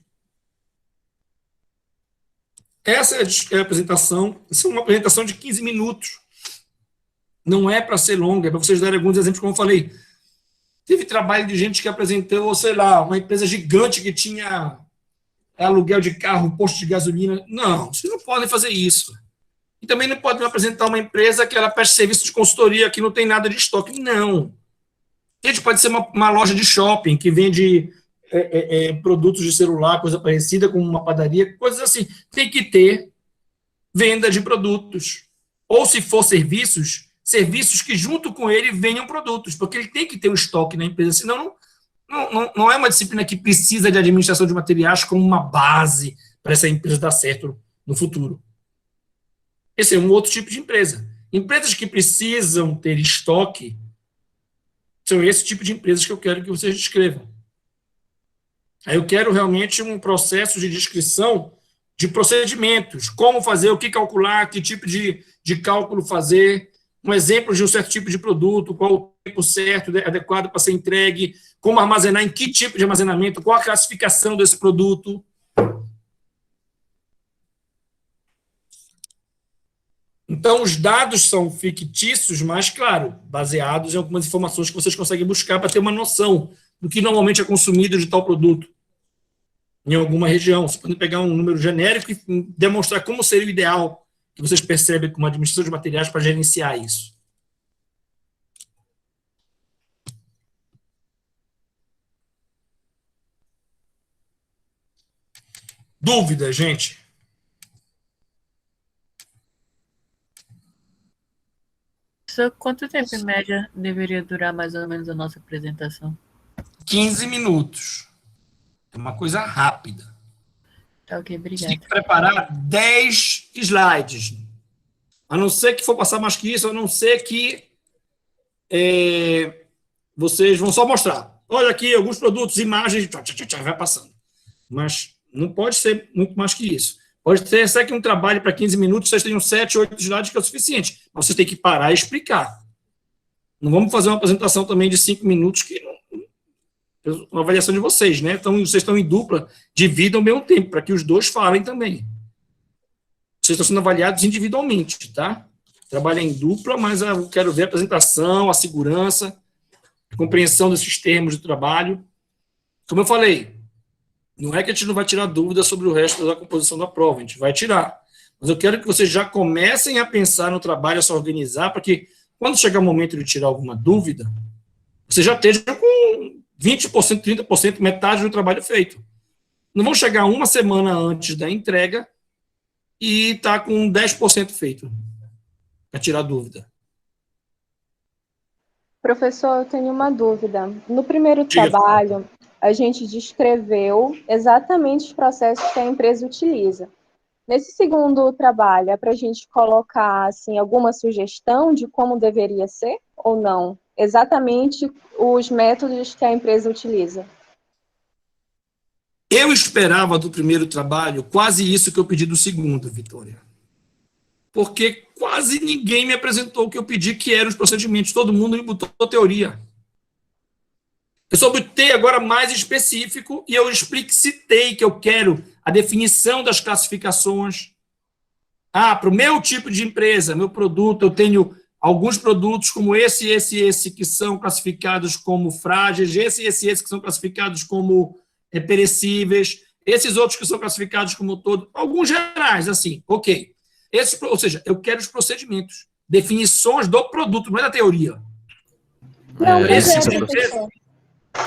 S1: Essa é a apresentação. Isso é uma apresentação de 15 minutos. Não é para ser longa, é para vocês darem alguns exemplos, como eu falei. Teve trabalho de gente que apresentou, sei lá, uma empresa gigante que tinha aluguel de carro, posto de gasolina. Não, vocês não podem fazer isso. E também não podem me apresentar uma empresa que ela presta serviço de consultoria que não tem nada de estoque. Não. Gente, pode ser uma loja de shopping que vende produtos de celular, coisa parecida, como uma padaria, coisas assim. Tem que ter venda de produtos. Ou, se for serviços que junto com ele venham produtos, porque ele tem que ter um estoque na empresa, senão não é uma disciplina que precisa de administração de materiais como uma base para essa empresa dar certo no futuro. Esse é um outro tipo de empresa. Empresas que precisam ter estoque são esse tipo de empresas que eu quero que vocês descrevam. Aí eu quero realmente um processo de descrição de procedimentos, como fazer, o que calcular, que tipo de cálculo fazer, um exemplo de um certo tipo de produto, qual o tempo certo, adequado para ser entregue, como armazenar, em que tipo de armazenamento, qual a classificação desse produto. Então, os dados são fictícios, mas, claro, baseados em algumas informações que vocês conseguem buscar para ter uma noção do que normalmente é consumido de tal produto em alguma região. Você pode pegar um número genérico e demonstrar como seria o ideal que vocês percebem como administração de materiais para gerenciar isso. Dúvida, gente?
S5: Só quanto tempo, em média, deveria durar mais ou menos a nossa apresentação?
S1: 15 minutos. É uma coisa rápida.
S5: Tá, ok,
S1: Você
S5: obrigada.
S1: tem que preparar 10 slides. A não ser que for passar mais que isso, a não ser que vocês vão só mostrar. Olha aqui, alguns produtos, imagens, vai passando. Mas não pode ser muito mais que isso. Pode ser que um trabalho para 15 minutos, vocês tenham 7, 8 slides, que é o suficiente. Mas vocês têm que parar e explicar. Não vamos fazer uma apresentação também de 5 minutos, que uma avaliação de vocês, né? Então, vocês estão em dupla, dividam o mesmo tempo, para que os dois falem também. Vocês estão sendo avaliados individualmente, tá? Trabalha em dupla, mas eu quero ver a apresentação, a segurança, a compreensão desses termos de trabalho. Como eu falei, não é que a gente não vai tirar dúvidas sobre o resto da composição da prova, a gente vai tirar. Mas eu quero que vocês já comecem a pensar no trabalho, a se organizar, para que, quando chegar o momento de tirar alguma dúvida, você já esteja com 20%, 30%, metade do trabalho feito. Não vão chegar uma semana antes da entrega e estar com 10% feito, para tirar dúvida.
S6: Professor, eu tenho uma dúvida. No primeiro
S1: Diga.
S6: trabalho, a gente descreveu exatamente os processos que a empresa utiliza. Nesse segundo trabalho, é para a gente colocar assim, alguma sugestão de como deveria ser ou não? Exatamente os métodos que a empresa utiliza.
S1: Eu esperava do primeiro trabalho quase isso que eu pedi do segundo, Vitória. Porque quase ninguém me apresentou o que eu pedi, que eram os procedimentos. Todo mundo me botou teoria. Eu só botei agora mais específico e eu citei que eu quero a definição das classificações. Para o meu tipo de empresa, meu produto, eu tenho alguns produtos como esse, que são classificados como frágeis, esse, que são classificados como perecíveis, esses outros que são classificados como todo, alguns gerais, assim, ok. Ou seja, eu quero os procedimentos, definições do produto, não é da teoria.
S6: Não, mas
S1: professor.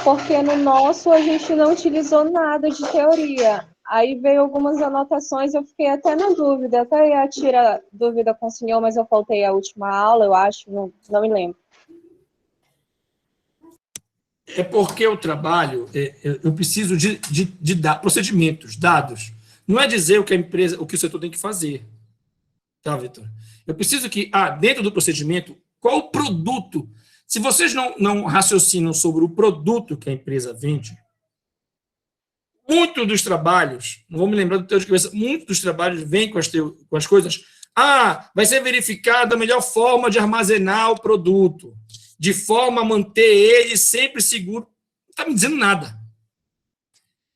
S6: Porque no nosso a gente não utilizou nada de teoria. Aí veio algumas anotações, eu fiquei até na dúvida, até ia tirar dúvida com o senhor, mas eu faltei a última aula, eu acho, não me lembro.
S1: É porque eu trabalho, eu preciso de procedimentos, dados. Não é dizer o que a empresa, o que o setor tem que fazer. Tá, Vitor? Eu preciso que, dentro do procedimento, qual o produto? Se vocês não raciocinam sobre o produto que a empresa vende, muitos dos trabalhos, não vou me lembrar do teu de cabeça, muitos dos trabalhos vêm com as coisas, vai ser verificada a melhor forma de armazenar o produto, de forma a manter ele sempre seguro. Não está me dizendo nada.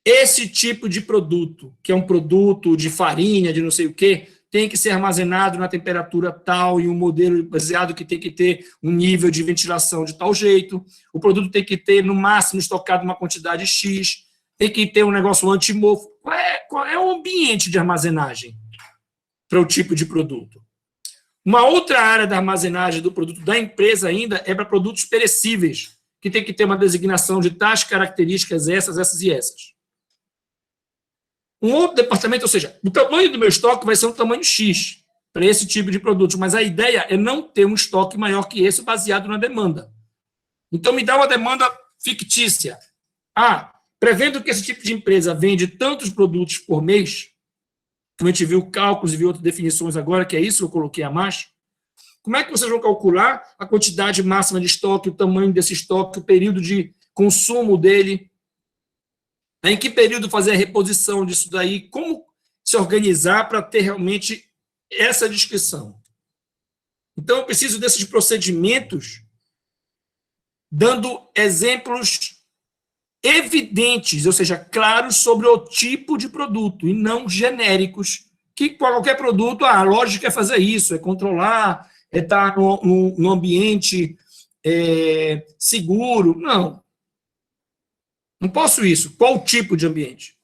S1: Esse tipo de produto, que é um produto de farinha, de não sei o quê, tem que ser armazenado na temperatura tal e um modelo baseado que tem que ter um nível de ventilação de tal jeito. O produto tem que ter, no máximo, estocado uma quantidade X. Tem que ter um negócio antimofo. Qual é o ambiente de armazenagem para o tipo de produto? Uma outra área da armazenagem do produto da empresa ainda é para produtos perecíveis, que tem que ter uma designação de tais características, essas e essas. Um outro departamento, ou seja, o tamanho do meu estoque vai ser um tamanho X para esse tipo de produto, mas a ideia é não ter um estoque maior que esse baseado na demanda. Então, me dá uma demanda fictícia. Prevendo que esse tipo de empresa vende tantos produtos por mês, como a gente viu cálculos e viu outras definições agora, que é isso que eu coloquei a mais, como é que vocês vão calcular a quantidade máxima de estoque, o tamanho desse estoque, o período de consumo dele, em que período fazer a reposição disso daí, como se organizar para ter realmente essa descrição. Então, eu preciso desses procedimentos dando exemplos evidentes, ou seja, claros sobre o tipo de produto, e não genéricos, que qualquer produto, a lógica é fazer isso, é controlar, é estar no ambiente seguro. Não posso isso. Qual o tipo de ambiente?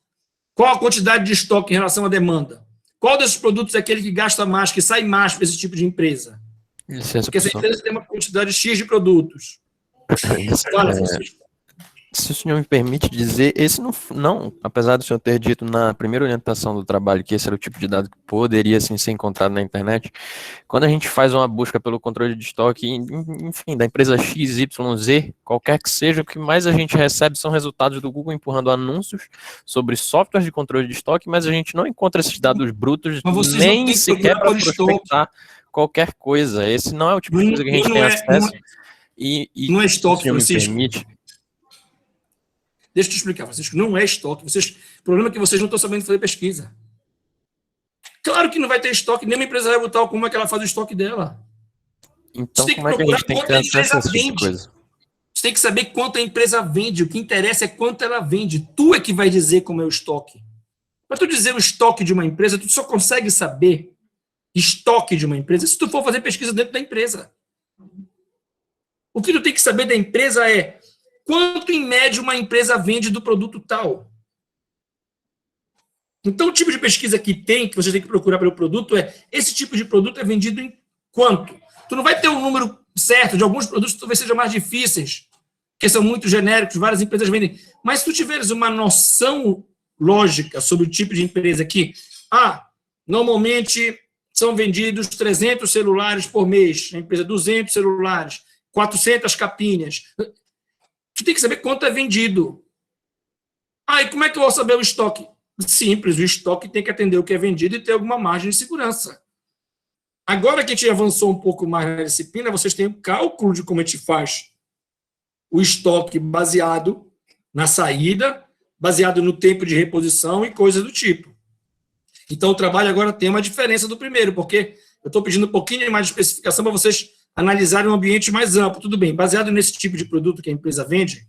S1: Qual a quantidade de estoque em relação à demanda? Qual desses produtos é aquele que gasta mais, que sai mais para esse tipo de empresa?
S7: Licença,
S1: Porque essa
S7: professor.
S1: empresa tem uma quantidade X de produtos. Fala, Francisco.
S7: Se o senhor me permite dizer, esse não, apesar do senhor ter dito na primeira orientação do trabalho que esse era o tipo de dado que poderia sim, ser encontrado na internet, quando a gente faz uma busca pelo controle de estoque, enfim, da empresa XYZ, qualquer que seja, o que mais a gente recebe são resultados do Google empurrando anúncios sobre softwares de controle de estoque, mas a gente não encontra esses dados brutos
S1: Mas vocês não
S7: nem
S1: têm que
S7: sequer
S1: procurar
S7: para
S1: por estoque.
S7: prospectar qualquer coisa. Esse não é o tipo de coisa que a gente tem acesso.
S1: Não é estoque,
S7: se o senhor me
S1: Francisco.
S7: permite.
S1: Deixa eu te explicar, Francisco. Não é estoque. O problema é que vocês não estão sabendo fazer pesquisa. Claro que não vai ter estoque, nenhuma empresa vai botar como é que ela faz o estoque dela.
S7: Então,
S1: Você tem que
S7: como é que a gente tem que ter
S1: procurar
S7: acesso a esse
S1: quanto a
S7: tipo de
S1: empresa
S7: coisa?
S1: Você tem que saber quanto a empresa vende. O que interessa é quanto ela vende. Tu é que vai dizer como é o estoque. Para tu dizer o estoque de uma empresa, tu só consegue saber estoque de uma empresa se tu for fazer pesquisa dentro da empresa. O que tu tem que saber da empresa é quanto, em média, uma empresa vende do produto tal. Então, o tipo de pesquisa que você tem que procurar pelo produto é esse tipo de produto é vendido em quanto? Tu não vai ter um número certo de alguns produtos que talvez sejam mais difíceis, porque são muito genéricos, várias empresas vendem. Mas se tu tiveres uma noção lógica sobre o tipo de empresa que, normalmente são vendidos 300 celulares por mês, a empresa 200 celulares, 400 capinhas. Tu tem que saber quanto é vendido. E como é que eu vou saber o estoque? Simples, o estoque tem que atender o que é vendido e ter alguma margem de segurança. Agora que a gente avançou um pouco mais na disciplina, vocês têm o cálculo de como a gente faz o estoque baseado na saída, baseado no tempo de reposição e coisas do tipo. Então, o trabalho agora tem uma diferença do primeiro, porque eu estou pedindo um pouquinho mais de especificação para vocês analisarem um ambiente mais amplo. Tudo bem, baseado nesse tipo de produto que a empresa vende,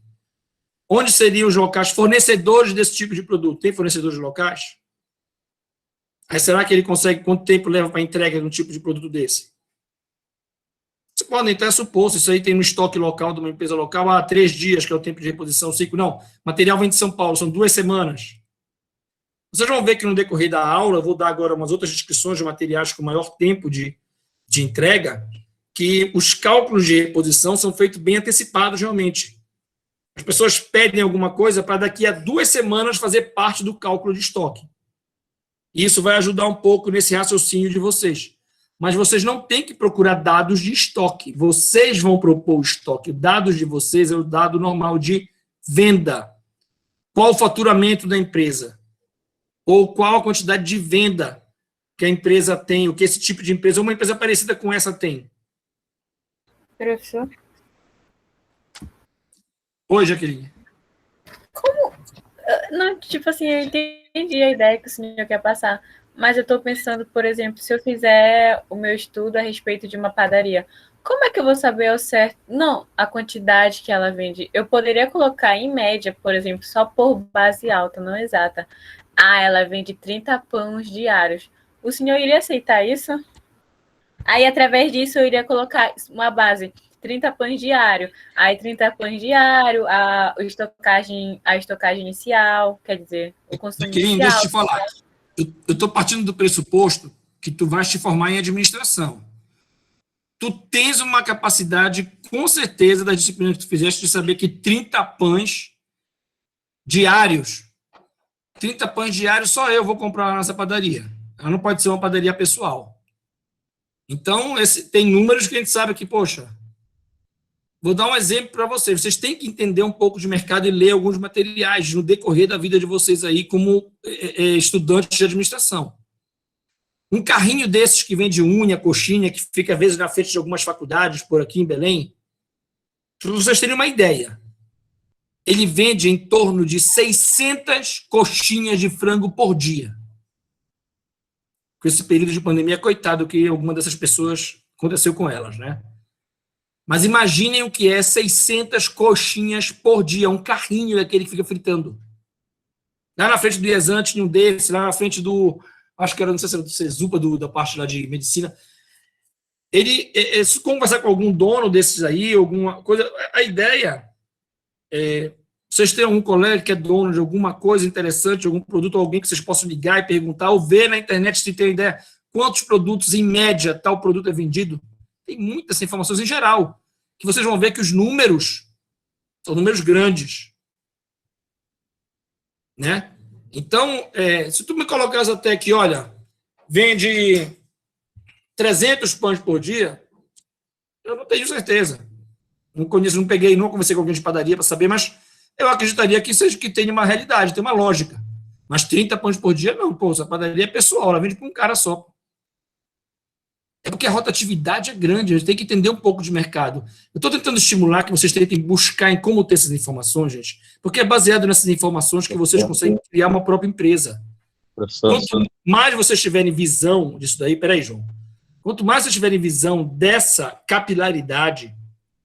S1: onde seriam os locais fornecedores desse tipo de produto? Tem fornecedores locais? Aí será que ele consegue, quanto tempo leva para entrega de um tipo de produto desse? Você pode até supor, se isso aí tem no estoque local de uma empresa local, 3 dias, que é o tempo de reposição, 5, não. Material vem de São Paulo, são 2 semanas. Vocês vão ver que no decorrer da aula, eu vou dar agora umas outras descrições de materiais com maior tempo de entrega, que os cálculos de reposição são feitos bem antecipados realmente. As pessoas pedem alguma coisa para daqui a 2 semanas fazer parte do cálculo de estoque. E isso vai ajudar um pouco nesse raciocínio de vocês. Mas vocês não têm que procurar dados de estoque. Vocês vão propor o estoque. Dados de vocês é o dado normal de venda. Qual o faturamento da empresa? Ou qual a quantidade de venda que a empresa tem, o que esse tipo de empresa, ou uma empresa parecida com essa tem.
S3: Professor?
S1: Oi, Jaqueline.
S3: Não, tipo assim, eu entendi a ideia que o senhor quer passar, mas eu estou pensando, por exemplo, se eu fizer o meu estudo a respeito de uma padaria, como é que eu vou saber ao certo, não, a quantidade que ela vende? Eu poderia colocar em média, por exemplo, só por base alta, não exata. Ela vende 30 pães diários. O senhor iria aceitar isso? Aí, através disso, eu iria colocar uma base. 30 pães diário. Aí 30 pães diário, a estocagem inicial, quer dizer, o consumo
S1: Querido, deixa eu
S3: inicial.
S1: te falar. Eu estou partindo do pressuposto que tu vais te formar em administração. Tu tens uma capacidade, com certeza, da disciplina que tu fizeste, de saber que 30 pães diários só eu vou comprar na nossa padaria. Ela não pode ser uma padaria pessoal. Então, tem números que a gente sabe que, poxa, vou dar um exemplo para vocês. Vocês têm que entender um pouco de mercado e ler alguns materiais no decorrer da vida de vocês aí como estudantes de administração. Um carrinho desses que vende unha, coxinha, que fica às vezes na frente de algumas faculdades por aqui em Belém, para vocês terem uma ideia, ele vende em torno de 600 coxinhas de frango por dia. Com esse período de pandemia, coitado que alguma dessas pessoas aconteceu com elas, né? Mas imaginem o que é 600 coxinhas por dia, um carrinho daquele que fica fritando. Lá na frente do IESAN tinha um desses, lá na frente do, acho que era, não sei se era do CESUPA, da parte lá de medicina. Se conversar com algum dono desses aí, alguma coisa, a ideia é, vocês têm algum colega que é dono de alguma coisa interessante, algum produto, alguém que vocês possam ligar e perguntar, ou ver na internet se tem ideia quantos produtos, em média, tal produto é vendido. Tem muitas informações em geral, que vocês vão ver que os números são números grandes. Né? Então, se tu me colocasse até aqui, olha, vende 300 pães por dia, eu não tenho certeza. Não conheço, não conversei com alguém de padaria para saber, mas eu acreditaria que tem uma realidade, tem uma lógica. Mas 30 pães por dia, não, pô, essa padaria é pessoal, ela vende para um cara só. É porque a rotatividade é grande, a gente tem que entender um pouco de mercado. Eu estou tentando estimular que vocês tentem buscar em como ter essas informações, gente, porque é baseado nessas informações que vocês conseguem criar uma própria empresa. Quanto mais vocês tiverem visão disso daí, peraí, João, quanto mais vocês tiverem visão dessa capilaridade,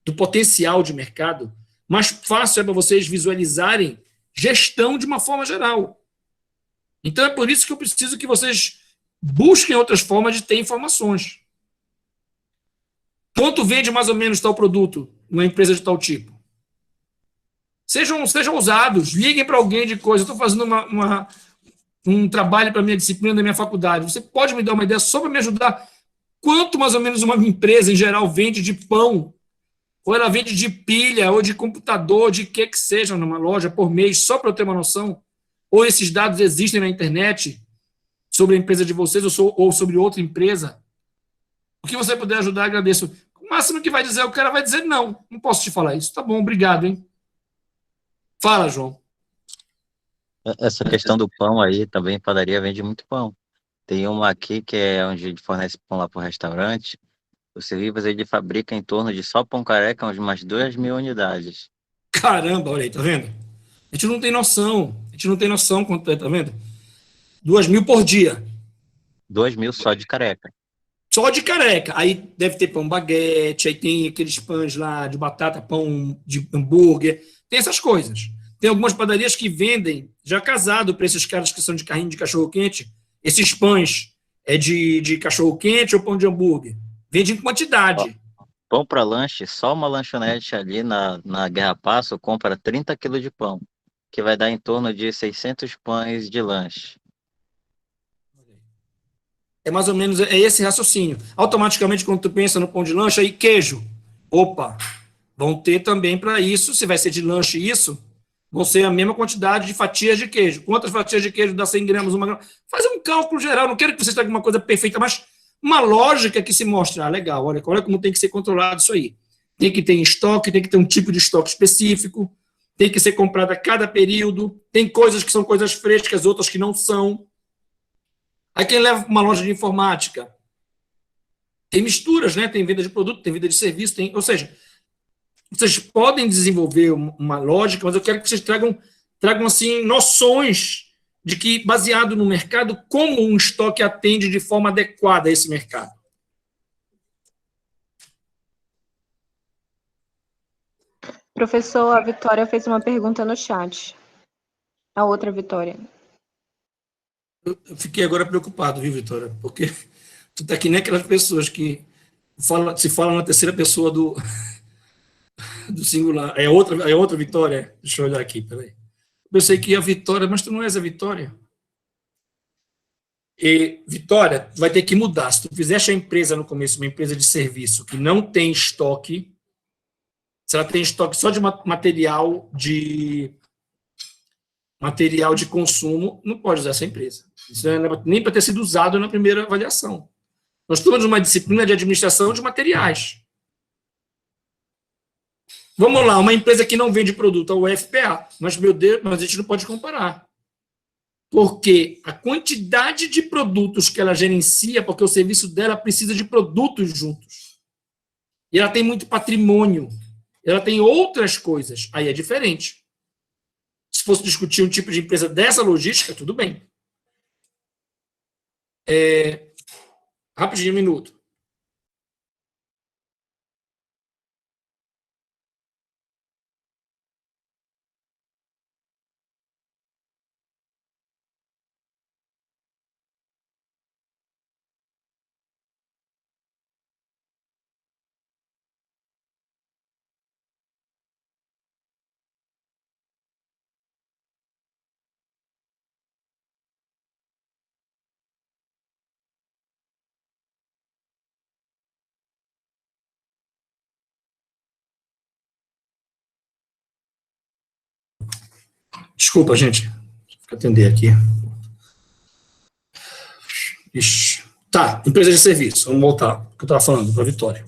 S1: do potencial de mercado, mais fácil é para vocês visualizarem gestão de uma forma geral. Então é por isso que eu preciso que vocês busquem outras formas de ter informações. Quanto vende mais ou menos tal produto numa empresa de tal tipo? Sejam ousados, liguem para alguém de coisa. Eu estou fazendo um trabalho para a minha disciplina da minha faculdade. Você pode me dar uma ideia só para me ajudar? Quanto mais ou menos uma empresa em geral vende de pão? Ou ela vende de pilha, ou de computador, de que seja numa loja por mês, só para eu ter uma noção? Ou esses dados existem na internet sobre a empresa de vocês ou sobre outra empresa? O que você puder ajudar, agradeço. O máximo que vai dizer, o cara vai dizer não posso te falar isso. Tá bom, obrigado, hein? Fala, João.
S4: Essa questão do pão aí, também padaria vende muito pão. Tem uma aqui que é onde a gente fornece pão lá para o restaurante. O Servivas, ele fabrica em torno de só pão careca umas 2.000 unidades.
S1: Caramba, olha aí, tá vendo? A gente não tem noção quanto é, tá vendo? 2.000 por dia.
S4: 2.000 só de careca.
S1: Só de careca. Aí deve ter pão baguete, aí tem aqueles pães lá de batata, pão de hambúrguer, tem essas coisas. Tem algumas padarias que vendem, já casado para esses caras que são de carrinho de cachorro-quente, esses pães de cachorro-quente ou pão de hambúrguer. Vende em quantidade.
S4: Pão para lanche, só uma lanchonete ali na Guerra Passo compra 30 quilos de pão, que vai dar em torno de 600 pães de lanche.
S1: É mais ou menos esse raciocínio. Automaticamente, quando tu pensa no pão de lanche, aí queijo. Opa, vão ter também para isso, se vai ser de lanche isso, vão ser a mesma quantidade de fatias de queijo. Quantas fatias de queijo dá 100 gramas, 1 grama? Faz um cálculo geral, não quero que vocês tragam uma coisa perfeita, mas uma lógica que se mostre, legal, olha como tem que ser controlado isso aí. Tem que ter em estoque, tem que ter um tipo de estoque específico, tem que ser comprado a cada período, tem coisas que são coisas frescas, outras que não são. Aí quem leva uma loja de informática, tem misturas, né? Tem venda de produto, tem venda de serviço, ou seja, vocês podem desenvolver uma lógica, mas eu quero que vocês tragam assim, noções de que, baseado no mercado, como um estoque atende de forma adequada a esse mercado.
S6: Professor, a Vitória fez uma pergunta no chat. A outra Vitória.
S1: Eu fiquei agora preocupado, viu, Vitória? Porque tu tá que nem aquelas pessoas que se fala na terceira pessoa do singular. É outra Vitória? Deixa eu olhar aqui, peraí. Eu pensei que ia Vitória, mas tu não és a Vitória. E, Vitória, tu vai ter que mudar. Se tu fizeste a empresa no começo, uma empresa de serviço que não tem estoque, se ela tem estoque só de material de consumo, não pode usar essa empresa. Isso não é nem para ter sido usado na primeira avaliação. Nós estamos numa disciplina de administração de materiais. Vamos lá, uma empresa que não vende produto, a UFPA, mas, meu Deus, mas a gente não pode comparar. Porque a quantidade de produtos que ela gerencia, porque o serviço dela precisa de produtos juntos. E ela tem muito patrimônio. Ela tem outras coisas. Aí é diferente. Se fosse discutir um tipo de empresa dessa logística, tudo bem. Rapidinho, um minuto. Desculpa, gente. Vou atender aqui. Ixi. Tá, empresa de serviço. Vamos voltar. O que eu estava falando para a Vitória.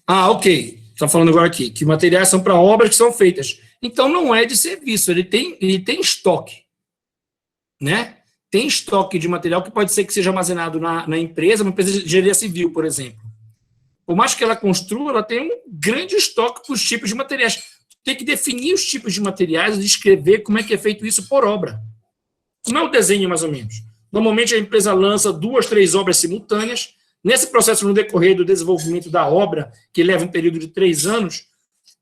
S1: Ok. Está falando agora aqui que materiais são para obras que são feitas. Então, não é de serviço. Ele tem estoque. Né? Tem estoque de material que pode ser que seja armazenado na empresa, uma empresa de engenharia civil, por exemplo. Por mais que ela construa, ela tem um grande estoque para os tipos de materiais. Tem que definir os tipos de materiais e descrever como é que é feito isso por obra. Como é o desenho, mais ou menos? Normalmente, a empresa lança 2, 3 obras simultâneas. Nesse processo, no decorrer do desenvolvimento da obra, que leva um período de 3 anos,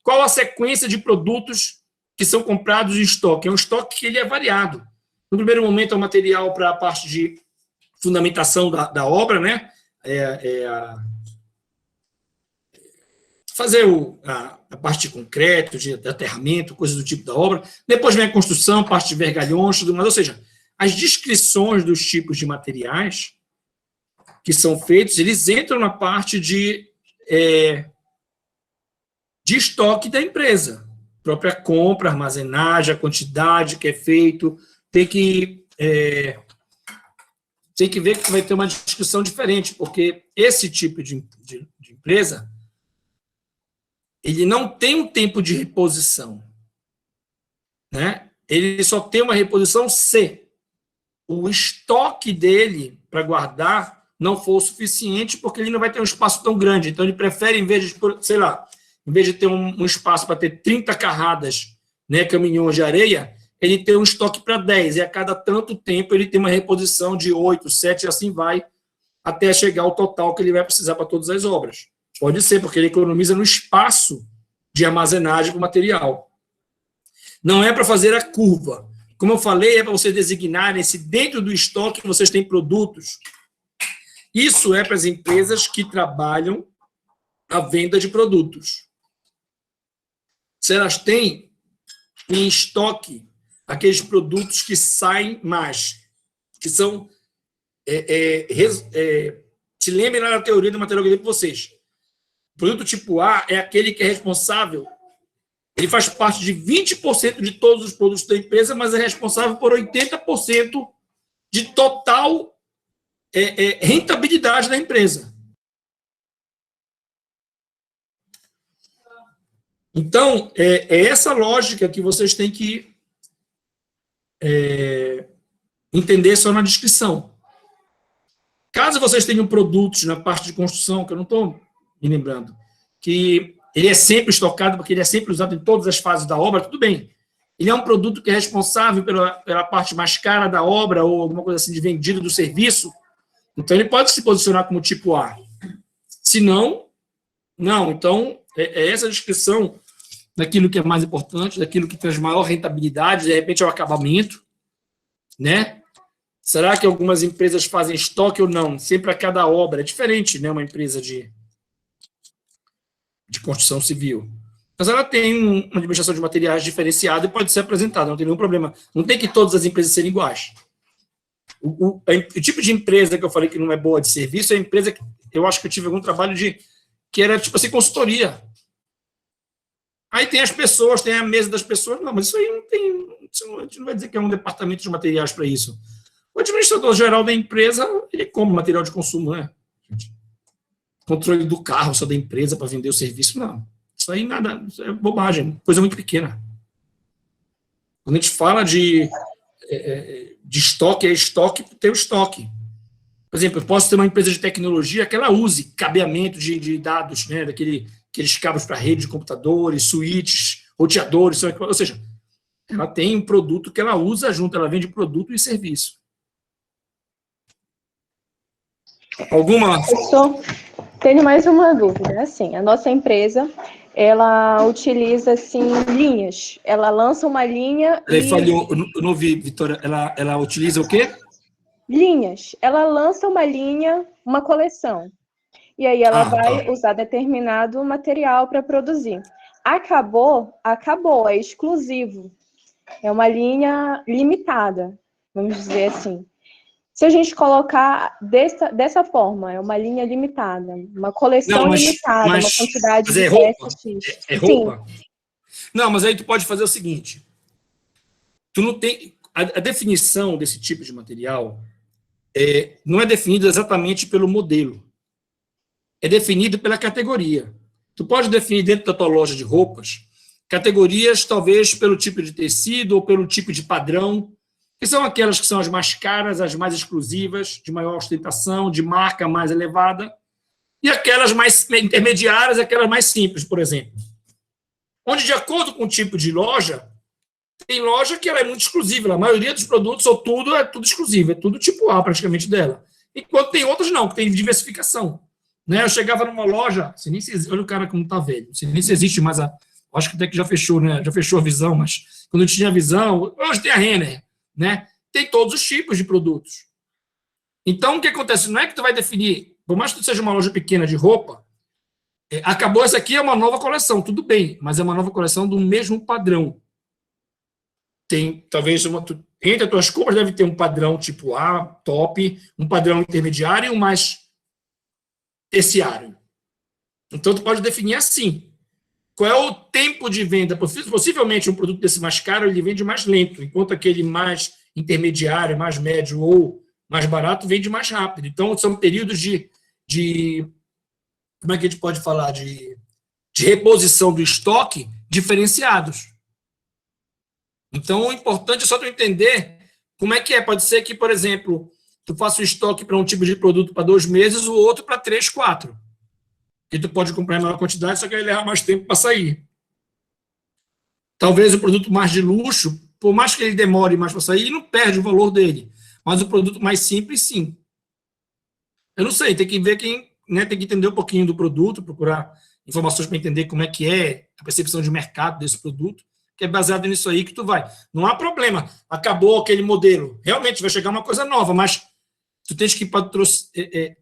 S1: qual a sequência de produtos que são comprados em estoque? É um estoque que ele é variado. No primeiro momento, é o material para a parte de fundamentação da obra, né? Fazer a parte de concreto, de aterramento, coisas do tipo da obra. Depois vem a construção, parte de vergalhões, tudo mais. Ou seja, as descrições dos tipos de materiais que são feitos, eles entram na parte de estoque da empresa. Própria compra, armazenagem, a quantidade que é feito. Tem que ver que vai ter uma discussão diferente, porque esse tipo de empresa, ele não tem um tempo de reposição, né? Ele só tem uma reposição se o estoque dele para guardar não for o suficiente, porque ele não vai ter um espaço tão grande. Então, ele prefere, em vez de ter um espaço para ter 30 carradas, né, caminhões de areia, ele tem um estoque para 10, e a cada tanto tempo ele tem uma reposição de 8, 7, e assim vai, até chegar ao total que ele vai precisar para todas as obras. Pode ser, porque ele economiza no espaço de armazenagem do material. Não é para fazer a curva. Como eu falei, é para vocês designarem se dentro do estoque vocês têm produtos. Isso é para as empresas que trabalham a venda de produtos. Se elas têm em estoque aqueles produtos que saem mais, que são... se lembrem lá da teoria do material que eu dei para vocês. O produto tipo A é aquele que é responsável, ele faz parte de 20% de todos os produtos da empresa, mas é responsável por 80% de total rentabilidade da empresa. Então, é essa lógica que vocês têm que entender só na descrição. Caso vocês tenham produtos na parte de construção, que eu não estou me lembrando, que ele é sempre estocado, porque ele é sempre usado em todas as fases da obra, tudo bem. Ele é um produto que é responsável pela parte mais cara da obra, ou alguma coisa assim de vendido do serviço, então ele pode se posicionar como tipo A. Se não, não. Então, é essa a descrição daquilo que é mais importante, daquilo que traz maior rentabilidade, de repente é o acabamento, né? Será que algumas empresas fazem estoque ou não? Sempre a cada obra. É diferente, né? Uma empresa de construção civil. Mas ela tem uma administração de materiais diferenciada e pode ser apresentada, não tem nenhum problema. Não tem que todas as empresas serem iguais. O tipo de empresa que eu falei que não é boa de serviço é a empresa que eu acho que eu tive algum trabalho que era tipo assim, consultoria. Aí tem as pessoas, tem a mesa das pessoas, não, mas isso aí não tem, a gente não vai dizer que é um departamento de materiais para isso. O administrador geral da empresa, ele compra material de consumo, né? Controle do carro só da empresa para vender o serviço, não. Isso aí nada, isso é bobagem, coisa muito pequena. Quando a gente fala de estoque, é estoque por ter o estoque. Por exemplo, eu posso ter uma empresa de tecnologia que ela use cabeamento de dados, né, aqueles cabos para rede de computadores, switches, roteadores, ou seja, ela tem um produto que ela usa junto, ela vende produto e serviço. Alguma?
S6: Professor, tenho mais uma dúvida. Assim, a nossa empresa, ela utiliza, assim, linhas. Ela lança uma linha
S1: Ele falhou, eu não ouvi, Vitória. Ela utiliza o quê?
S6: Linhas. Ela lança uma linha, uma coleção. E aí ela vai usar determinado material para produzir. Acabou, é exclusivo. É uma linha limitada, vamos dizer assim. Se a gente colocar dessa forma, é uma linha limitada, uma coleção limitada, uma quantidade de peças X.
S1: É roupa? Sim. Não, mas aí tu pode fazer o seguinte. Tu não tem... A definição desse tipo de material não é definida exatamente pelo modelo. É definido pela categoria. Tu pode definir dentro da tua loja de roupas categorias, talvez pelo tipo de tecido ou pelo tipo de padrão, que são aquelas que são as mais caras, as mais exclusivas, de maior ostentação, de marca mais elevada, e aquelas mais intermediárias, aquelas mais simples, por exemplo. Onde, de acordo com o tipo de loja, tem loja que ela é muito exclusiva, a maioria dos produtos, ou tudo, é tudo exclusivo, é tudo tipo A, praticamente, dela. Enquanto tem outras não, que tem diversificação. Né? Eu chegava numa loja, nem se, olha o cara como tá velho, não sei nem se existe mais acho que até que já fechou, né? Já fechou a Visão, mas quando eu tinha a Visão, hoje tem a Renner, né? Tem todos os tipos de produtos. Então, o que acontece? Não é que tu vai definir, por mais que tu seja uma loja pequena de roupa, acabou, essa aqui é uma nova coleção, tudo bem, mas é uma nova coleção do mesmo padrão. Tem, talvez, entre as tuas compras deve ter um padrão tipo A, top, um padrão intermediário e um mais terciário. Então, tu pode definir assim. Qual é o tempo de venda? Possivelmente, um produto desse mais caro, ele vende mais lento, enquanto aquele mais intermediário, mais médio ou mais barato, vende mais rápido. Então, são períodos de como é que a gente pode falar? De reposição do estoque diferenciados. Então, o importante é só tu entender como é que é. Pode ser que, por exemplo, tu faça o estoque para um tipo de produto para 2 meses, o outro para 3, 4. Que tu pode comprar em maior quantidade, só que ele leva mais tempo para sair. Talvez o produto mais de luxo, por mais que ele demore mais para sair, ele não perde o valor dele. Mas o produto mais simples, sim. Eu não sei, tem que ver quem, né, tem que entender um pouquinho do produto, procurar informações para entender como é que é a percepção de mercado desse produto, que é baseado nisso aí que tu vai. Não há problema. Acabou aquele modelo. Realmente vai chegar uma coisa nova, mas tu tens que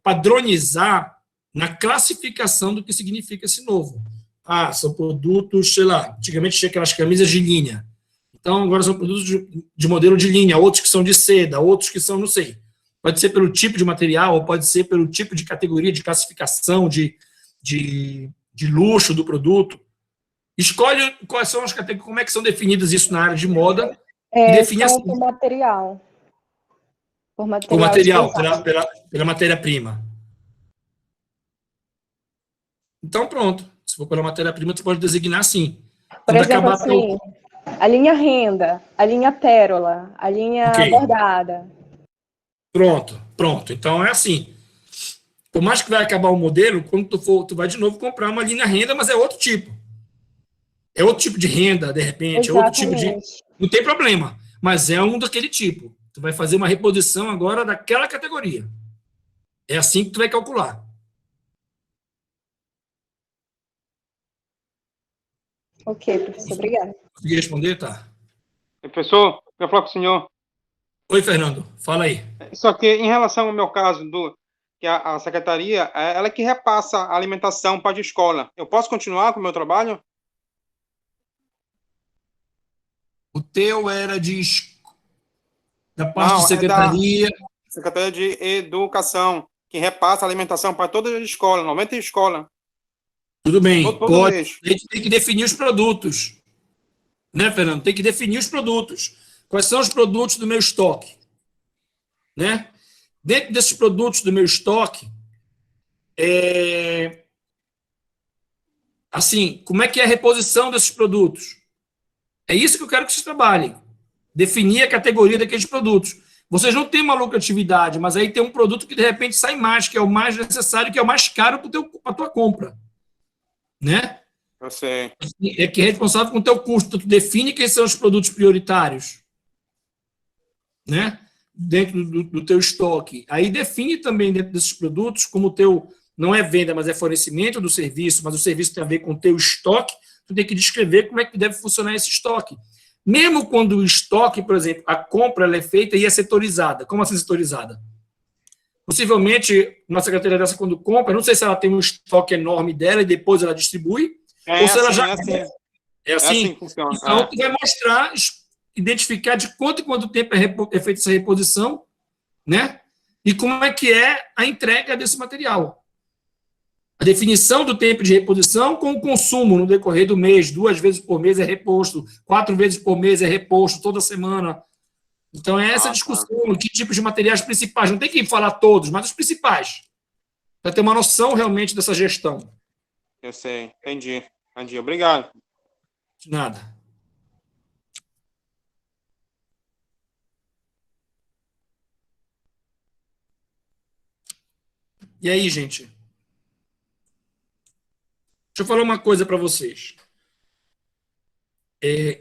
S1: padronizar na classificação do que significa esse novo. São produtos, sei lá, antigamente tinha aquelas camisas de linha. Então, agora são produtos de modelo de linha, outros que são de seda, outros que são, não sei. Pode ser pelo tipo de material, ou pode ser pelo tipo de categoria, de classificação, de luxo do produto. Escolhe quais são as categorias, como é que são definidas isso na área de moda, e define assim.
S6: Por material.
S1: Por material, pela matéria-prima. Então, pronto. Se for pela matéria-prima, você pode designar assim.
S6: Por exemplo, assim, a linha renda, a linha pérola, a linha bordada.
S1: Pronto. Então, é assim. Por mais que vai acabar o modelo, quando tu vai de novo comprar uma linha renda, mas é outro tipo. É outro tipo de renda, de repente.
S6: Exatamente.
S1: É outro tipo de... Não tem problema, mas é um daquele tipo. Tu vai fazer uma reposição agora daquela categoria. É assim que tu vai calcular.
S6: Ok, professor, obrigada.
S1: Consegui responder? Tá.
S8: Professor, eu falar com o senhor.
S1: Oi, Fernando, fala aí.
S8: Só que em relação ao meu caso, que a secretaria, ela que repassa a alimentação para a escola. Eu posso continuar com o meu trabalho?
S1: O teu era da parte de
S8: Não, é da
S1: secretaria.
S8: Secretaria de Educação, que repassa a alimentação para todas as escolas, 90 escolas,
S1: Tudo bem,
S8: todo
S1: pode.
S8: mês.
S1: A gente tem que definir os produtos. Né, Fernando? Tem que definir os produtos. Quais são os produtos do meu estoque? Né? Dentro desses produtos do meu estoque, assim, como é que é a reposição desses produtos? É isso que eu quero que vocês trabalhem. Definir a categoria daqueles produtos. Vocês não têm uma lucratividade, mas aí tem um produto que de repente sai mais, que é o mais necessário, que é o mais caro para a tua compra. Né?
S8: Eu sei.
S1: É que é responsável com o teu custo. Tu define quem são os produtos prioritários, né? Dentro do teu estoque. Aí define também dentro desses produtos, como o teu não é venda, mas é fornecimento do serviço, mas o serviço tem a ver com o teu estoque, tu tem que descrever como é que deve funcionar esse estoque. Mesmo quando o estoque, por exemplo, a compra ela é feita e é setorizada. Como assim setorizada? Possivelmente, uma secretaria dessa, quando compra, não sei se ela tem um estoque enorme dela e depois ela distribui, ou se ela já... É assim
S8: que funciona.
S1: Então, tu vai mostrar, identificar de quanto em quanto tempo é feita essa reposição, né? E como é que é a entrega desse material. A definição do tempo de reposição com o consumo no decorrer do mês, 2 vezes por mês é reposto, 4 vezes por mês é reposto, toda semana. Então, é essa discussão, que tipos de materiais principais, não tem que falar todos, mas os principais, para ter uma noção realmente dessa gestão.
S8: Eu sei, entendi. Obrigado.
S1: De nada. E aí, gente? Deixa eu falar uma coisa para vocês.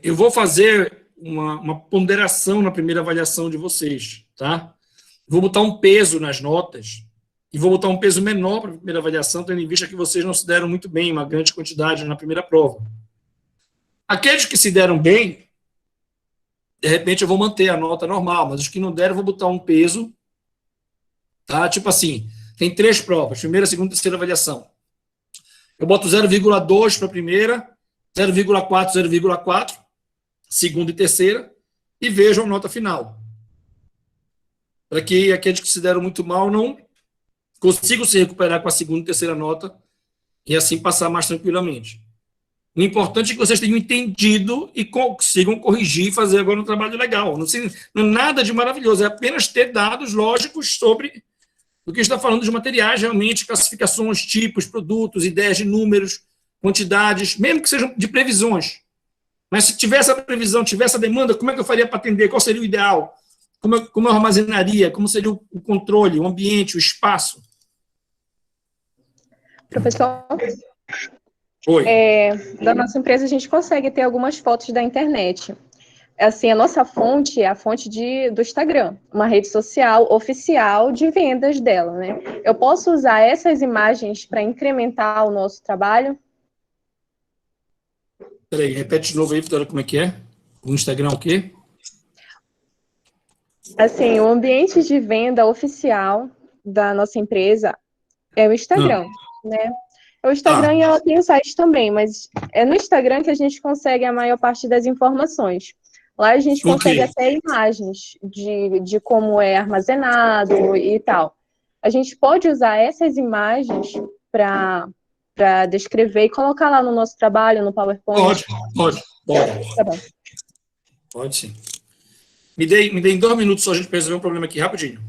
S1: Eu vou fazer uma ponderação na primeira avaliação de vocês, tá? Vou botar um peso nas notas e vou botar um peso menor para a primeira avaliação, tendo em vista que vocês não se deram muito bem, uma grande quantidade na primeira prova. Aqueles que se deram bem, de repente eu vou manter a nota normal, mas os que não deram, eu vou botar um peso, tá? Tipo assim, tem 3 provas, primeira, segunda e terceira avaliação. Eu boto 0,2 para a primeira, 0,4, 0,4, segunda e terceira, e vejam a nota final. Para que aqueles que se deram muito mal não consigam se recuperar com a segunda e terceira nota e assim passar mais tranquilamente. O importante é que vocês tenham entendido e consigam corrigir e fazer agora um trabalho legal. Não é nada de maravilhoso, é apenas ter dados lógicos sobre o que está falando de materiais, realmente, classificações, tipos, produtos, ideias de números, quantidades, mesmo que sejam de previsões. Mas se tivesse a previsão, tivesse a demanda, como é que eu faria para atender? Qual seria o ideal? Como eu armazenaria? Como seria o controle, o ambiente, o espaço?
S6: Professor,
S1: Oi.
S6: da nossa empresa a gente consegue ter algumas fotos da internet. Assim, a nossa fonte é a fonte do Instagram, uma rede social oficial de vendas dela, né? Eu posso usar essas imagens para incrementar o nosso trabalho?
S1: Peraí, repete de novo aí, Vitória, como é que é? O Instagram o quê?
S6: Assim, o ambiente de venda oficial da nossa empresa é o Instagram, né? O Instagram e ela tem o site também, mas é no Instagram que a gente consegue a maior parte das informações. Lá a gente consegue até imagens de como é armazenado e tal. A gente pode usar essas imagens para descrever e colocar lá no nosso trabalho, no PowerPoint.
S1: Pode.
S6: Tá bom.
S1: Pode sim. Me dê 2 minutos só a gente resolver um problema aqui, rapidinho.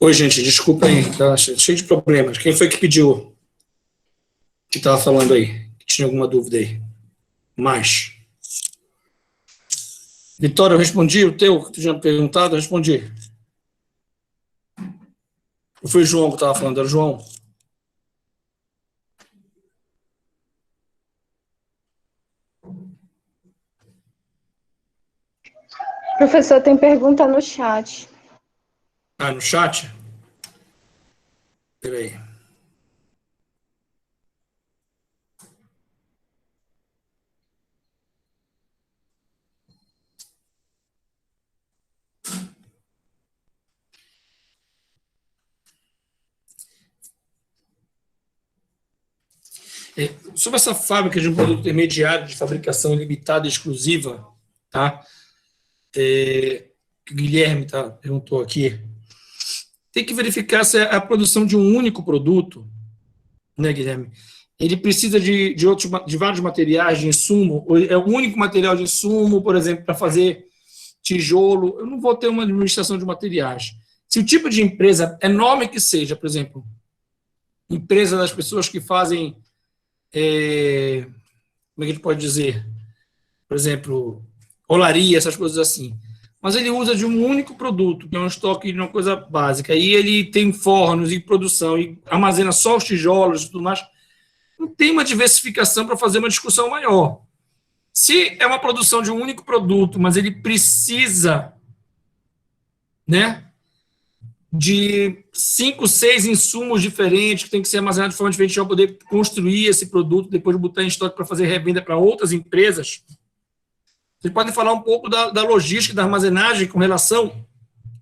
S1: Oi, gente, desculpa aí, tá cheio de problemas. Quem foi que pediu? Que estava falando aí? Que tinha alguma dúvida aí? Mais. Vitória, eu respondi o teu, que tu tinha perguntado, eu respondi. Ou foi o João que estava falando? Era o João?
S6: Professor, tem pergunta no chat.
S1: Ah, no chat? Peraí. Sobre essa fábrica de um produto intermediário de fabricação limitada e exclusiva, tá? Que o Guilherme perguntou aqui. Tem que verificar se é a produção de um único produto, né, Guilherme? Ele precisa de vários materiais de insumo, ou é o único material de insumo, por exemplo, para fazer tijolo. Eu não vou ter uma administração de materiais. Se o tipo de empresa, enorme que seja, por exemplo, empresa das pessoas que fazem, como é que a gente pode dizer? Por exemplo, olaria, essas coisas assim. Mas ele usa de um único produto, que é um estoque de uma coisa básica. E ele tem fornos e produção, e armazena só os tijolos e tudo mais. Não tem uma diversificação para fazer uma discussão maior. Se é uma produção de um único produto, mas ele precisa, né, de 5, 6 insumos diferentes, que tem que ser armazenado de forma diferente para poder construir esse produto, depois botar em estoque para fazer revenda para outras empresas. Vocês podem falar um pouco da logística, da armazenagem com relação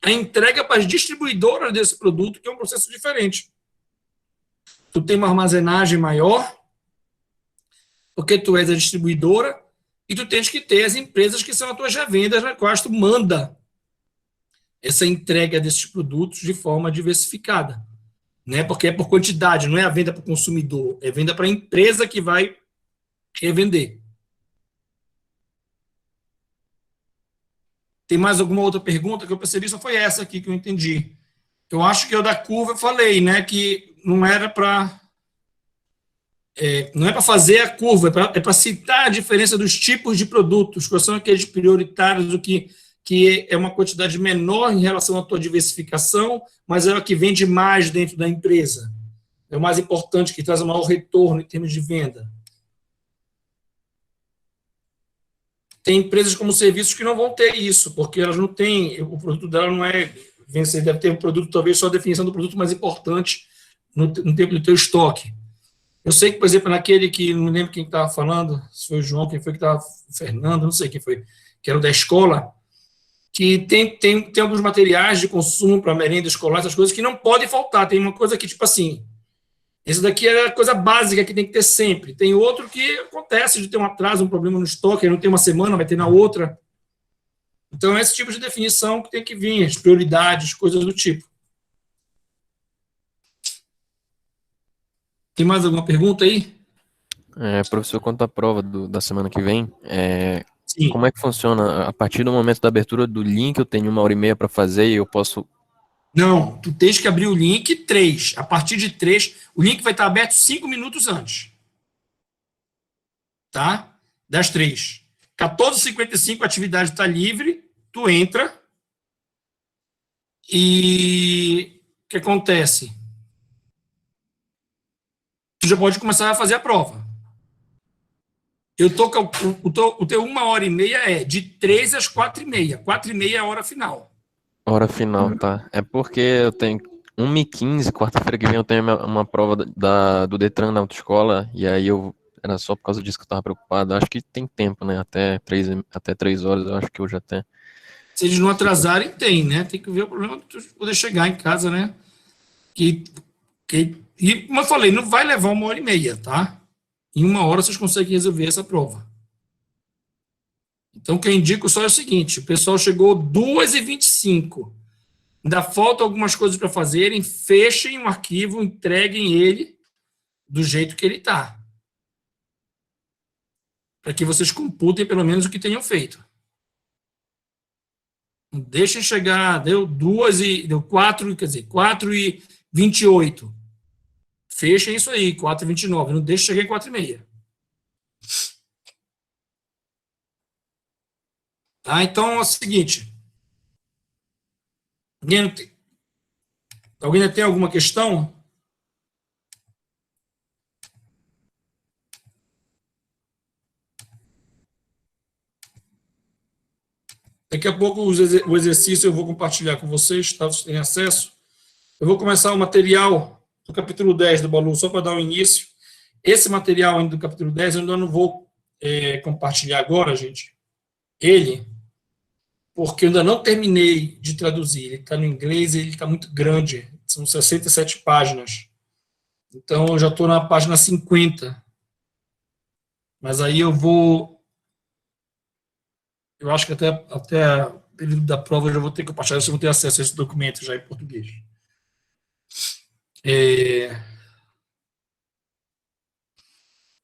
S1: à entrega para as distribuidoras desse produto, que é um processo diferente. Tu tem uma armazenagem maior, porque tu és a distribuidora, e tu tens que ter as empresas que são as tuas revendas, nas quais tu manda essa entrega desses produtos de forma diversificada, né? Porque é por quantidade, não é a venda para o consumidor, é venda para a empresa que vai revender. Tem mais alguma outra pergunta que eu percebi? Só foi essa aqui que eu entendi. Eu acho que eu da curva eu falei, né, que não era para não é para fazer a curva, é para citar a diferença dos tipos de produtos, quais são aqueles prioritários, o que é uma quantidade menor em relação à tua diversificação, mas é o que vende mais dentro da empresa. É o mais importante, que traz o maior retorno em termos de venda. Tem empresas como serviços que não vão ter isso, porque elas não têm, o produto dela não é vencer, deve ter um produto, talvez só a definição do produto mais importante no tempo do teu estoque. Eu sei que, por exemplo, naquele que, não me lembro quem estava falando, se foi o João, quem foi que estava, o Fernando, não sei quem foi, que era o da escola, que tem alguns materiais de consumo para merenda escolar, essas coisas que não podem faltar. Tem uma coisa que, tipo assim, esse daqui é a coisa básica que tem que ter sempre. Tem outro que acontece de ter um atraso, um problema no estoque, não tem uma semana, vai ter na outra. Então, é esse tipo de definição que tem que vir, as prioridades, coisas do tipo. Tem mais alguma pergunta aí?
S7: Professor, quanto à prova da semana que vem,
S1: Sim.
S7: como é que funciona? A partir do momento da abertura do link, eu tenho 1h30 para fazer e eu posso...
S1: Não, tu tens que abrir o link 3. A partir de 3, o link vai estar aberto 5 minutos antes. Tá? Das 3. 14h55 a atividade está livre, tu entra e o que acontece? Tu já pode começar a fazer a prova. Eu tô com o teu 1h30 é de 3 às 4h30. 4h30 é a hora final.
S7: Hora final, tá. É porque eu tenho 1h15, quarta-feira que vem eu tenho uma prova do Detran da autoescola, e aí era só por causa disso que eu tava preocupado. Acho que tem tempo, né? Até 3 horas eu acho que eu já tenho.
S1: Se eles não atrasarem, tem, né? Tem que ver o problema de tu poder chegar em casa, né? E como eu falei, não vai levar 1h30, tá? Em 1 hora vocês conseguem resolver essa prova. Então, o que eu indico só é o seguinte: o pessoal chegou 2h25. Ainda faltam algumas coisas para fazerem, fechem o arquivo, entreguem ele do jeito que ele está. Para que vocês computem pelo menos o que tenham feito. Não deixem chegar, deu 4, quer dizer, 4h28. Fechem isso aí, 4h29. Não deixe chegar em 4h30. Tá? Então, é o seguinte. Alguém ainda tem alguma questão? Daqui a pouco o exercício eu vou compartilhar com vocês, tá? Vocês têm acesso. Eu vou começar o material do capítulo 10 do Balu, só para dar o início. Esse material ainda do capítulo 10 eu ainda não vou compartilhar agora, gente. Porque eu ainda não terminei de traduzir. Ele está no inglês e ele está muito grande. São 67 páginas. Então, eu já estou na página 50. Mas aí eu acho que até o período da prova eu já vou ter que compartilhar, se eu vou ter acesso a esse documento já em português.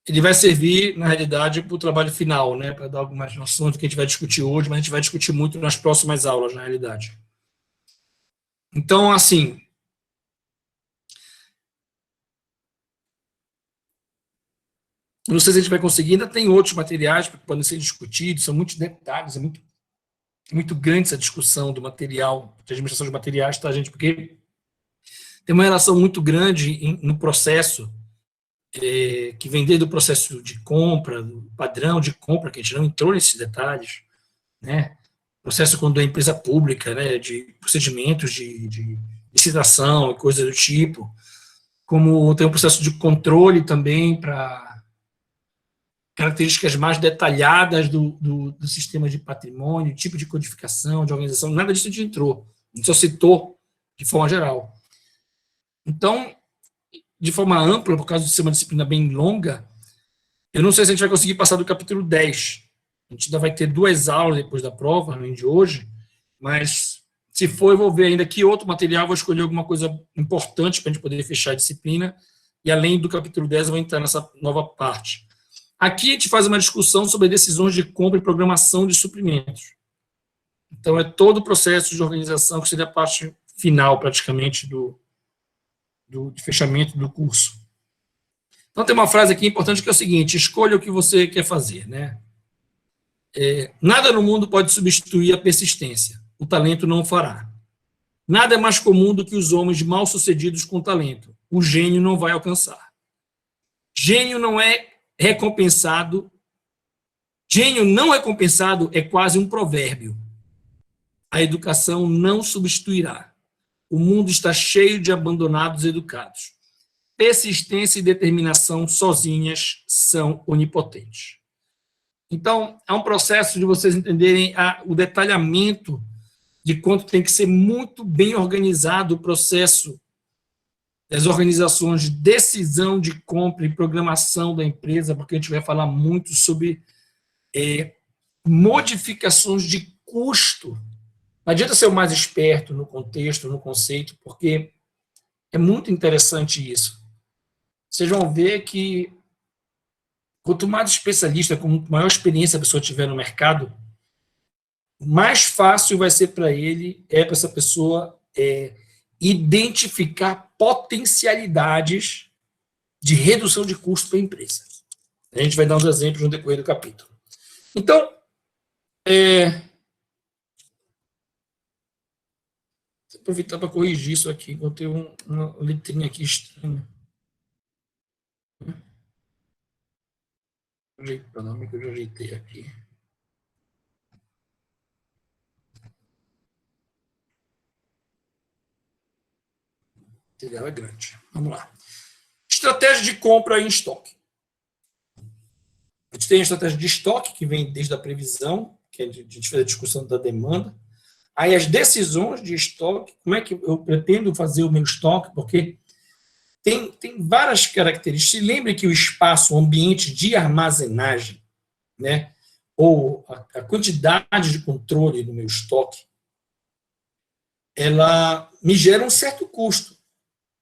S1: Ele vai servir, na realidade, para o trabalho final, né, para dar algumas noções do que a gente vai discutir hoje, mas a gente vai discutir muito nas próximas aulas, na realidade. Então, assim, não sei se a gente vai conseguir, ainda tem outros materiais que podem ser discutidos, são muitos detalhes, é muito grande essa discussão do material, de administração de materiais, tá, gente? Porque tem uma relação muito grande no processo, que vem desde o processo de compra, do padrão de compra, que a gente não entrou nesses detalhes, né? Processo quando é empresa pública, né? De procedimentos de licitação e coisas do tipo, como tem um processo de controle também para características mais detalhadas do sistema de patrimônio, tipo de codificação, de organização, nada disso a gente entrou, a gente só citou de forma geral. Então, de forma ampla, por causa de ser uma disciplina bem longa, eu não sei se a gente vai conseguir passar do capítulo 10. A gente ainda vai ter 2 aulas depois da prova, além de hoje, mas se for, eu vou ver ainda que outro material, vou escolher alguma coisa importante para a gente poder fechar a disciplina, e além do capítulo 10, eu vou entrar nessa nova parte. Aqui a gente faz uma discussão sobre decisões de compra e programação de suprimentos. Então, é todo o processo de organização, que seria a parte final, praticamente, do fechamento do curso. Então, tem uma frase aqui importante que é o seguinte: escolha o que você quer fazer, né? Nada no mundo pode substituir a persistência. O talento não o fará. Nada é mais comum do que os homens mal-sucedidos com talento. O gênio não vai alcançar. Gênio não recompensado é quase um provérbio. A educação não substituirá. O mundo está cheio de abandonados educados. Persistência e determinação sozinhas são onipotentes. Então, é um processo de vocês entenderem o detalhamento de quanto tem que ser muito bem organizado o processo das organizações de decisão de compra e programação da empresa, porque a gente vai falar muito sobre modificações de custo. Não adianta ser o mais esperto no contexto, no conceito, porque é muito interessante isso. Vocês vão ver que quanto mais especialista, com maior experiência a pessoa tiver no mercado, mais fácil vai ser para para essa pessoa identificar potencialidades de redução de custo para a empresa. A gente vai dar uns exemplos no decorrer do capítulo. Então, vou aproveitar para corrigir isso aqui, botei uma letrinha aqui estranha. O nome que eu já ajeitei aqui. O material é grande. Vamos lá. Estratégia de compra em estoque. A gente tem a estratégia de estoque, que vem desde a previsão, que a gente fez a discussão da demanda. Aí as decisões de estoque, como é que eu pretendo fazer o meu estoque, porque tem várias características. Se lembre que o espaço, o ambiente de armazenagem, né, ou a quantidade de controle do meu estoque, ela me gera um certo custo.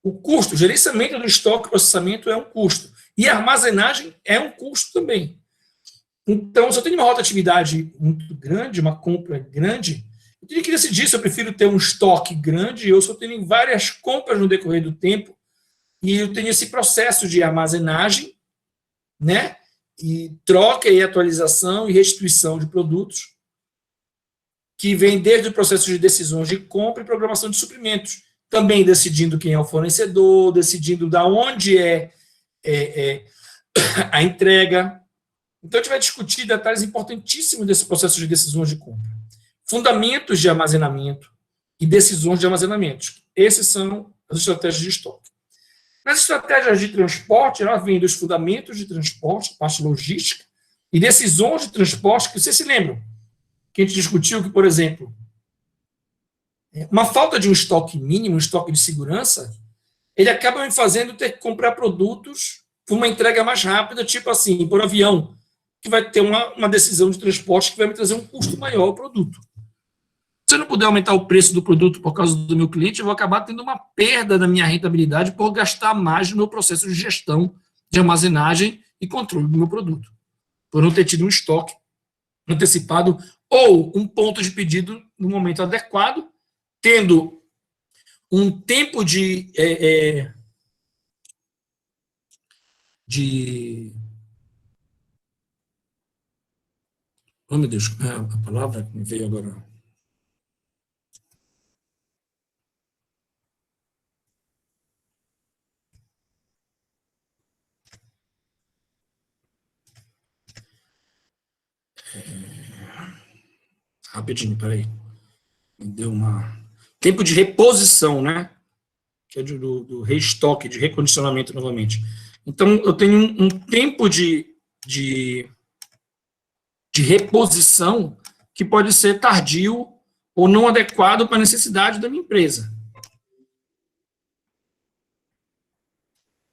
S1: O custo, o gerenciamento do estoque, processamento é um custo. E a armazenagem é um custo também. Então, se eu tenho uma rotatividade muito grande, uma compra grande, Eu teria que decidir se eu prefiro ter um estoque grande ou se eu tenho várias compras no decorrer do tempo e eu tenho esse processo de armazenagem, né? E troca e atualização e restituição de produtos que vem desde o processo de decisões de compra e programação de suprimentos. Também decidindo quem é o fornecedor, decidindo da onde a entrega. Então, a gente vai discutir detalhes importantíssimos desse processo de decisões de compra. Fundamentos de armazenamento e decisões de armazenamento. Esses são as estratégias de estoque. Nas estratégias de transporte, ela vem dos fundamentos de transporte, parte logística, e decisões de transporte, que vocês se lembram, que a gente discutiu que, por exemplo, uma falta de um estoque mínimo, um estoque de segurança, ele acaba me fazendo ter que comprar produtos por uma entrega mais rápida, tipo assim, por avião, que vai ter uma decisão de transporte que vai me trazer um custo maior ao produto. Se eu não puder aumentar o preço do produto por causa do meu cliente, eu vou acabar tendo uma perda da minha rentabilidade por gastar mais no meu processo de gestão, de armazenagem e controle do meu produto, por não ter tido um estoque antecipado ou um ponto de pedido no momento adequado, tendo um tempo de oh, meu Deus, a palavra que me veio agora. Rapidinho, peraí. Me deu tempo de reposição, né? Que é do reestoque, de recondicionamento novamente. Então, eu tenho um tempo de reposição que pode ser tardio ou não adequado para a necessidade da minha empresa.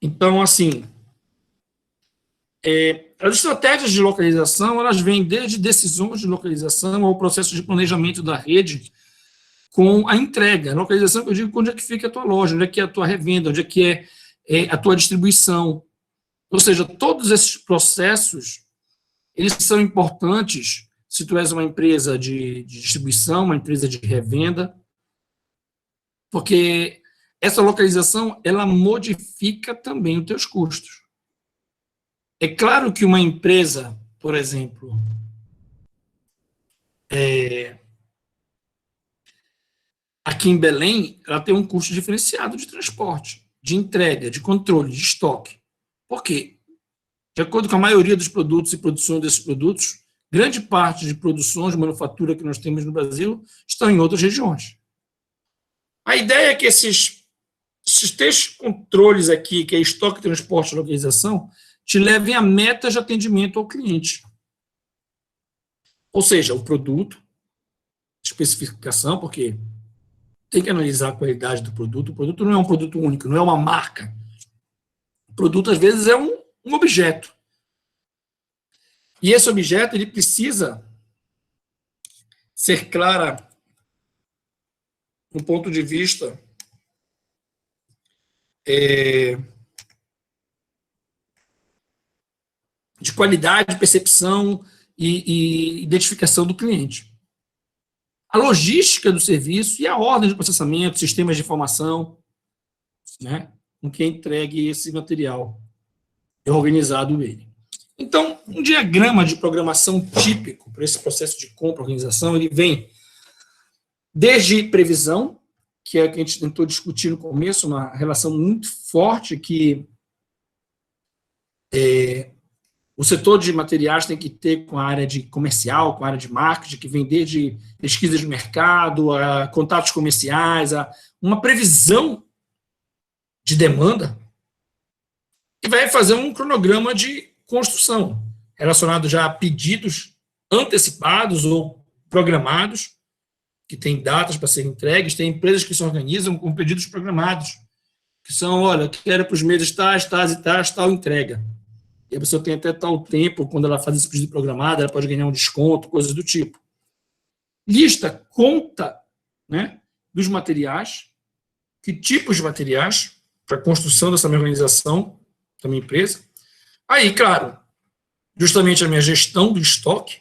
S1: Então, assim, as estratégias de localização, elas vêm desde decisões de localização ao processo de planejamento da rede com a entrega. A localização, eu digo, onde é que fica a tua loja, onde é que é a tua revenda, onde é que é a tua distribuição. Ou seja, todos esses processos, eles são importantes se tu és uma empresa de distribuição, uma empresa de revenda, porque essa localização, ela modifica também os teus custos. É claro que uma empresa, por exemplo, aqui em Belém, ela tem um custo diferenciado de transporte, de entrega, de controle, de estoque. Por quê? De acordo com a maioria dos produtos e produções desses produtos, grande parte de produções de manufatura que nós temos no Brasil estão em outras regiões. A ideia é que esses três controles aqui, que é estoque, transporte e localização, te levem a metas de atendimento ao cliente. Ou seja, o produto, especificação, porque tem que analisar a qualidade do produto. O produto não é um produto único, não é uma marca. O produto, às vezes, é um objeto. E esse objeto, ele precisa ser clara no ponto de vista de qualidade, percepção e identificação do cliente. A logística do serviço e a ordem de processamento, sistemas de informação, né, com que entregue esse material, é organizado ele. Então, um diagrama de programação típico para esse processo de compra, organização, ele vem desde previsão, que é o que a gente tentou discutir no começo, uma relação muito forte que o setor de materiais tem que ter com a área de comercial, com a área de marketing, que vem desde pesquisa de mercado, a contatos comerciais, a uma previsão de demanda, e vai fazer um cronograma de construção, relacionado já a pedidos antecipados ou programados, que tem datas para serem entregues, tem empresas que se organizam com pedidos programados, que são, olha, quero para os meses tais, tal entrega. E a pessoa tem até tal tempo, quando ela faz esse pedido programado, ela pode ganhar um desconto, coisas do tipo. Lista, conta, né, dos materiais, que tipos de materiais, para a construção dessa minha organização, da minha empresa. Aí, claro, justamente a minha gestão do estoque,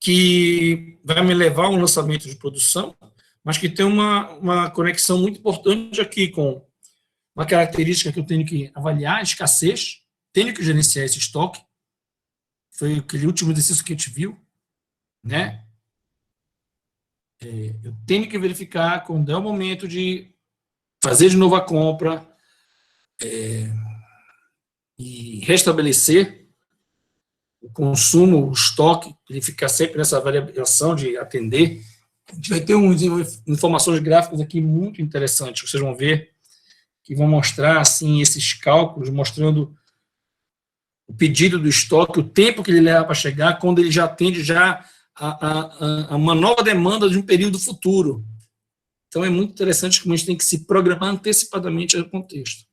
S1: que vai me levar a um lançamento de produção, mas que tem uma conexão muito importante aqui com uma característica que eu tenho que avaliar, a escassez, tenho que gerenciar esse estoque, foi aquele último exercício que a gente viu, né? Eu tenho que verificar quando é o momento de fazer de novo a compra e restabelecer o consumo, o estoque, ele ficar sempre nessa variação de atender. A gente vai ter informações gráficas aqui muito interessantes, que vocês vão ver, que vão mostrar, assim, esses cálculos, mostrando o pedido do estoque, o tempo que ele leva para chegar, quando ele já atende a uma nova demanda de um período futuro. Então, é muito interessante como a gente tem que se programar antecipadamente ao contexto.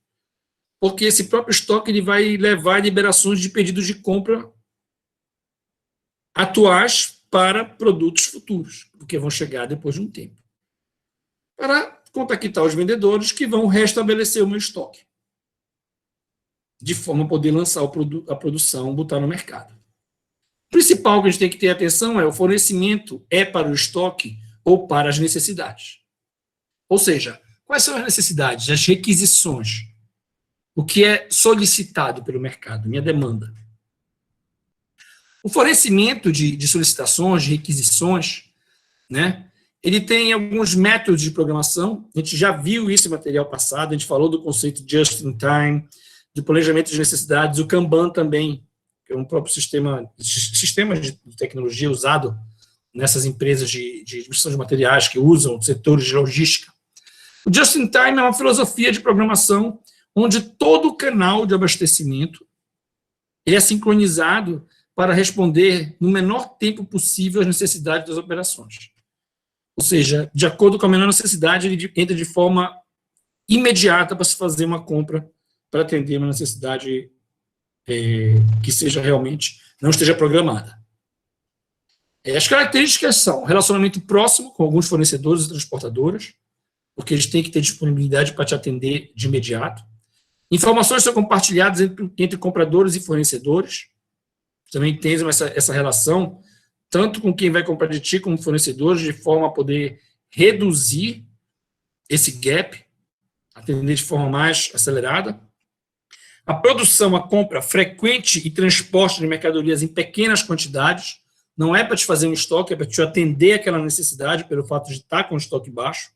S1: Porque esse próprio estoque ele vai levar a liberações de pedidos de compra atuais para produtos futuros, porque vão chegar depois de um tempo. Para contactar os vendedores que vão restabelecer o meu estoque, de forma a poder lançar a produção, botar no mercado. O principal que a gente tem que ter atenção é o fornecimento é para o estoque ou para as necessidades. Ou seja, quais são as necessidades, as requisições, o que é solicitado pelo mercado, minha demanda. O fornecimento de solicitações, de requisições, né, ele tem alguns métodos de programação, a gente já viu isso em material passado, a gente falou do conceito de just-in-time, do planejamento de necessidades, o Kanban também, que é um próprio sistema de tecnologia usado nessas empresas de distribuição de materiais que usam setores de logística. O just-in-time é uma filosofia de programação onde todo o canal de abastecimento é sincronizado para responder no menor tempo possível às necessidades das operações. Ou seja, de acordo com a menor necessidade, ele entra de forma imediata para se fazer uma compra para atender uma necessidade que seja realmente, não esteja programada. As características são relacionamento próximo com alguns fornecedores e transportadoras, porque eles têm que ter disponibilidade para te atender de imediato. Informações são compartilhadas entre compradores e fornecedores. Também tem essa relação, tanto com quem vai comprar de ti como fornecedores, de forma a poder reduzir esse gap, atender de forma mais acelerada. A produção, a compra frequente e transporte de mercadorias em pequenas quantidades, não é para te fazer um estoque, é para te atender aquela necessidade pelo fato de estar com o estoque baixo.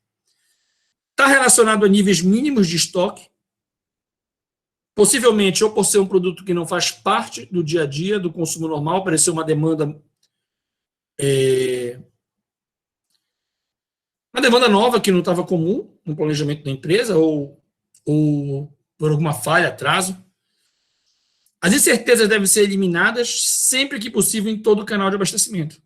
S1: Está relacionado a níveis mínimos de estoque, possivelmente ou por ser um produto que não faz parte do dia a dia, do consumo normal, apareceu uma demanda nova que não estava comum no planejamento da empresa, ou por alguma falha, atraso. As incertezas devem ser eliminadas sempre que possível em todo o canal de abastecimento.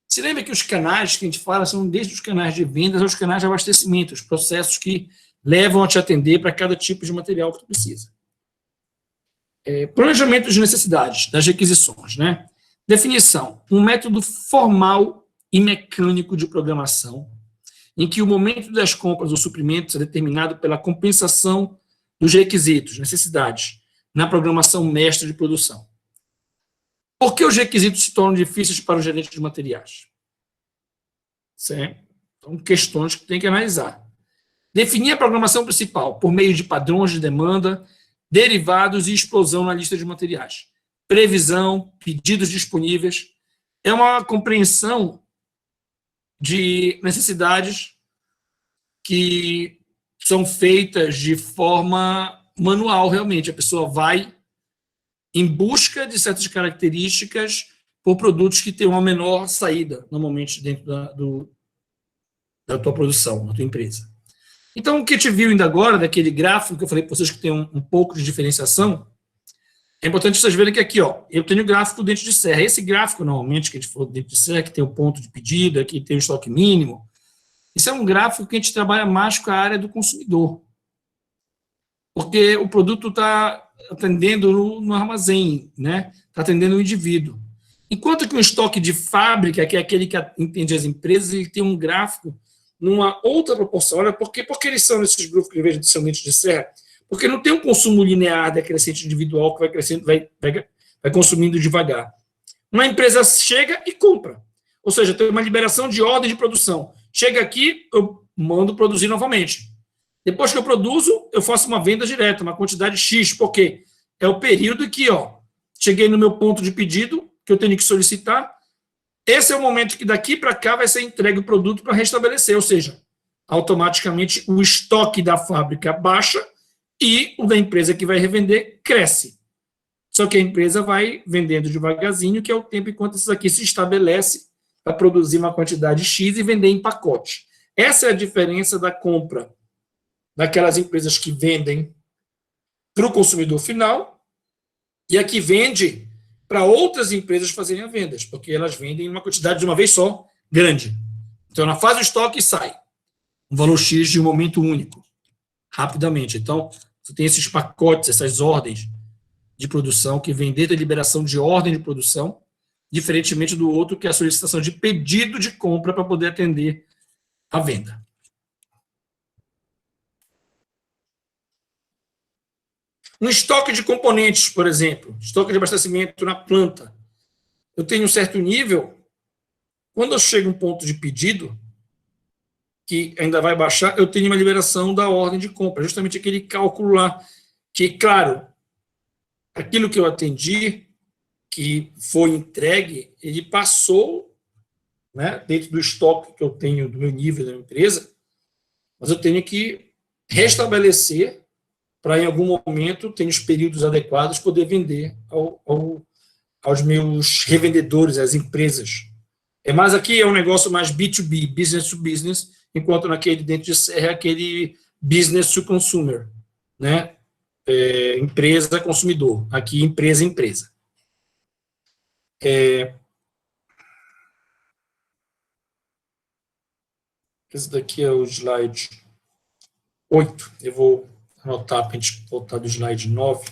S1: Se lembra que os canais que a gente fala são desde os canais de vendas aos canais de abastecimento, os processos que levam a te atender para cada tipo de material que tu precisa. Planejamento de necessidades, das requisições, né? Definição, um método formal e mecânico de programação, em que o momento das compras ou suprimentos é determinado pela compensação dos requisitos, necessidades, na programação mestra de produção. Por que os requisitos se tornam difíceis para o gerente de materiais? São questões que tem que analisar. Definir a programação principal por meio de padrões de demanda, derivados e explosão na lista de materiais. Previsão, pedidos disponíveis, é uma compreensão de necessidades que são feitas de forma manual, realmente. A pessoa vai em busca de certas características por produtos que têm uma menor saída, normalmente, dentro da tua produção, da tua empresa. Então, o que a gente viu ainda agora, daquele gráfico que eu falei para vocês que tem um pouco de diferenciação, é importante vocês verem que aqui, ó, eu tenho gráfico dentro de serra. Esse gráfico, normalmente, que a gente falou dentro de serra, que tem o ponto de pedida, aqui tem o estoque mínimo, isso é um gráfico que a gente trabalha mais com a área do consumidor. Porque o produto está atendendo no armazém, né? Está atendendo o indivíduo. Enquanto que o estoque de fábrica, que é aquele que entende as empresas, ele tem um gráfico numa outra proporção. Olha, por que eles são esses grupos que vejo são dentro de serra? Porque não tem um consumo linear decrescente individual que vai crescendo, vai consumindo devagar. Uma empresa chega e compra. Ou seja, tem uma liberação de ordem de produção. Chega aqui, eu mando produzir novamente. Depois que eu produzo, eu faço uma venda direta, uma quantidade X, porque é o período que, cheguei no meu ponto de pedido, que eu tenho que solicitar. Esse é o momento que daqui para cá vai ser entregue o produto para restabelecer, ou seja, automaticamente o estoque da fábrica baixa e o da empresa que vai revender cresce. Só que a empresa vai vendendo devagarzinho, que é o tempo enquanto isso aqui se estabelece para produzir uma quantidade X e vender em pacote. Essa é a diferença da compra daquelas empresas que vendem para o consumidor final e a que vende para outras empresas fazerem as vendas, porque elas vendem uma quantidade de uma vez só, grande. Então, ela faz o estoque e sai. Um valor X de um momento único, rapidamente. Então, você tem esses pacotes, essas ordens de produção que vem desde a liberação de ordem de produção, diferentemente do outro, que é a solicitação de pedido de compra para poder atender a venda. Um estoque de componentes, por exemplo, estoque de abastecimento na planta. Eu tenho um certo nível, quando eu chego a um ponto de pedido, que ainda vai baixar, eu tenho uma liberação da ordem de compra, justamente aquele cálculo lá, que, claro, aquilo que eu atendi, que foi entregue, ele passou, né, dentro do estoque que eu tenho, do meu nível da empresa, mas eu tenho que restabelecer para, em algum momento, ter os períodos adequados, poder vender aos meus revendedores, às empresas. Mas aqui é um negócio mais B2B, business to business, enquanto naquele dentro de Serra é aquele business to consumer, né? Empresa consumidor, aqui empresa. Esse daqui é o slide 8, eu vou anotar para a gente voltar do slide 9.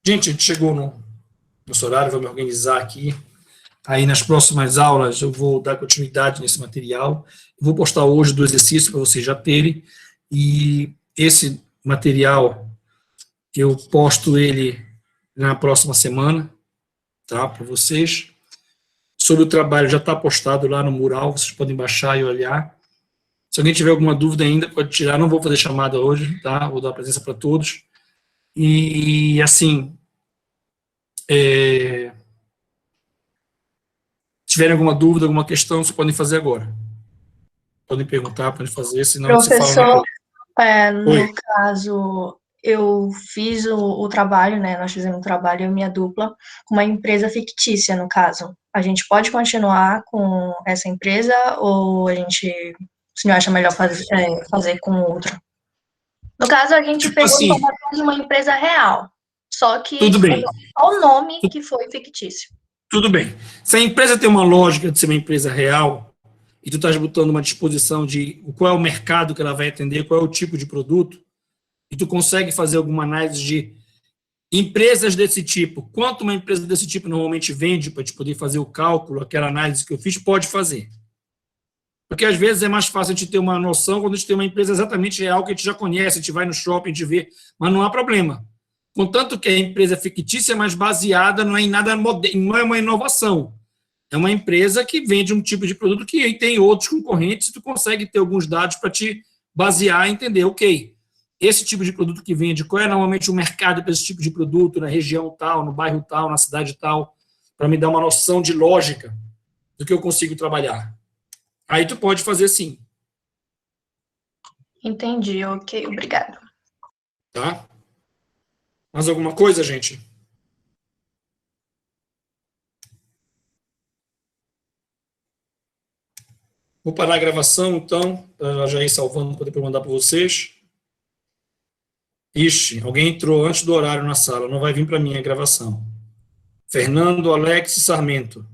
S1: Gente, a gente chegou no nosso horário, vou me organizar aqui. Aí nas próximas aulas eu vou dar continuidade nesse material. Eu vou postar hoje do exercício para vocês já terem. E esse material, eu posto ele na próxima semana, tá? Para vocês. Sobre o trabalho já está postado lá no mural, vocês podem baixar e olhar. Se alguém tiver alguma dúvida ainda, pode tirar. Não vou fazer chamada hoje, tá? Vou dar a presença para todos. E, assim, se tiverem alguma dúvida, alguma questão, vocês podem fazer agora. Podem perguntar, podem fazer, senão
S9: Professor,
S1: você fala...
S9: no caso, eu fiz o trabalho, né? Nós fizemos um trabalho, eu e minha dupla, com uma empresa fictícia, no caso. A gente pode continuar com essa empresa ou o senhor acha melhor fazer com outra? No caso, a gente pegou
S1: assim,
S9: de uma empresa real, só que
S1: tudo bem.
S9: só o nome que foi fictício.
S1: Tudo bem. Se a empresa tem uma lógica de ser uma empresa real, e tu estás botando uma disposição de qual é o mercado que ela vai atender, qual é o tipo de produto, e tu consegue fazer alguma análise de empresas desse tipo, quanto uma empresa desse tipo normalmente vende, para te poder fazer o cálculo, aquela análise que eu fiz, pode fazer. Porque às vezes é mais fácil a gente ter uma noção quando a gente tem uma empresa exatamente real que a gente já conhece, a gente vai no shopping, a gente vê, mas não há problema. Contanto que a empresa fictícia é mais baseada, não é em nada moderno, não é uma inovação. É uma empresa que vende um tipo de produto que tem outros concorrentes e tu consegue ter alguns dados para te basear e entender, ok, esse tipo de produto que vende, qual é normalmente o mercado para esse tipo de produto, na região tal, no bairro tal, na cidade tal, para me dar uma noção de lógica do que eu consigo trabalhar. Aí tu pode fazer sim.
S9: Entendi, ok, obrigado.
S1: Tá? Mais alguma coisa, gente? Vou parar a gravação, então, para já ir salvando, para depois mandar para vocês. Ixi, alguém entrou antes do horário na sala, não vai vir para mim a gravação. Fernando Alex Sarmento.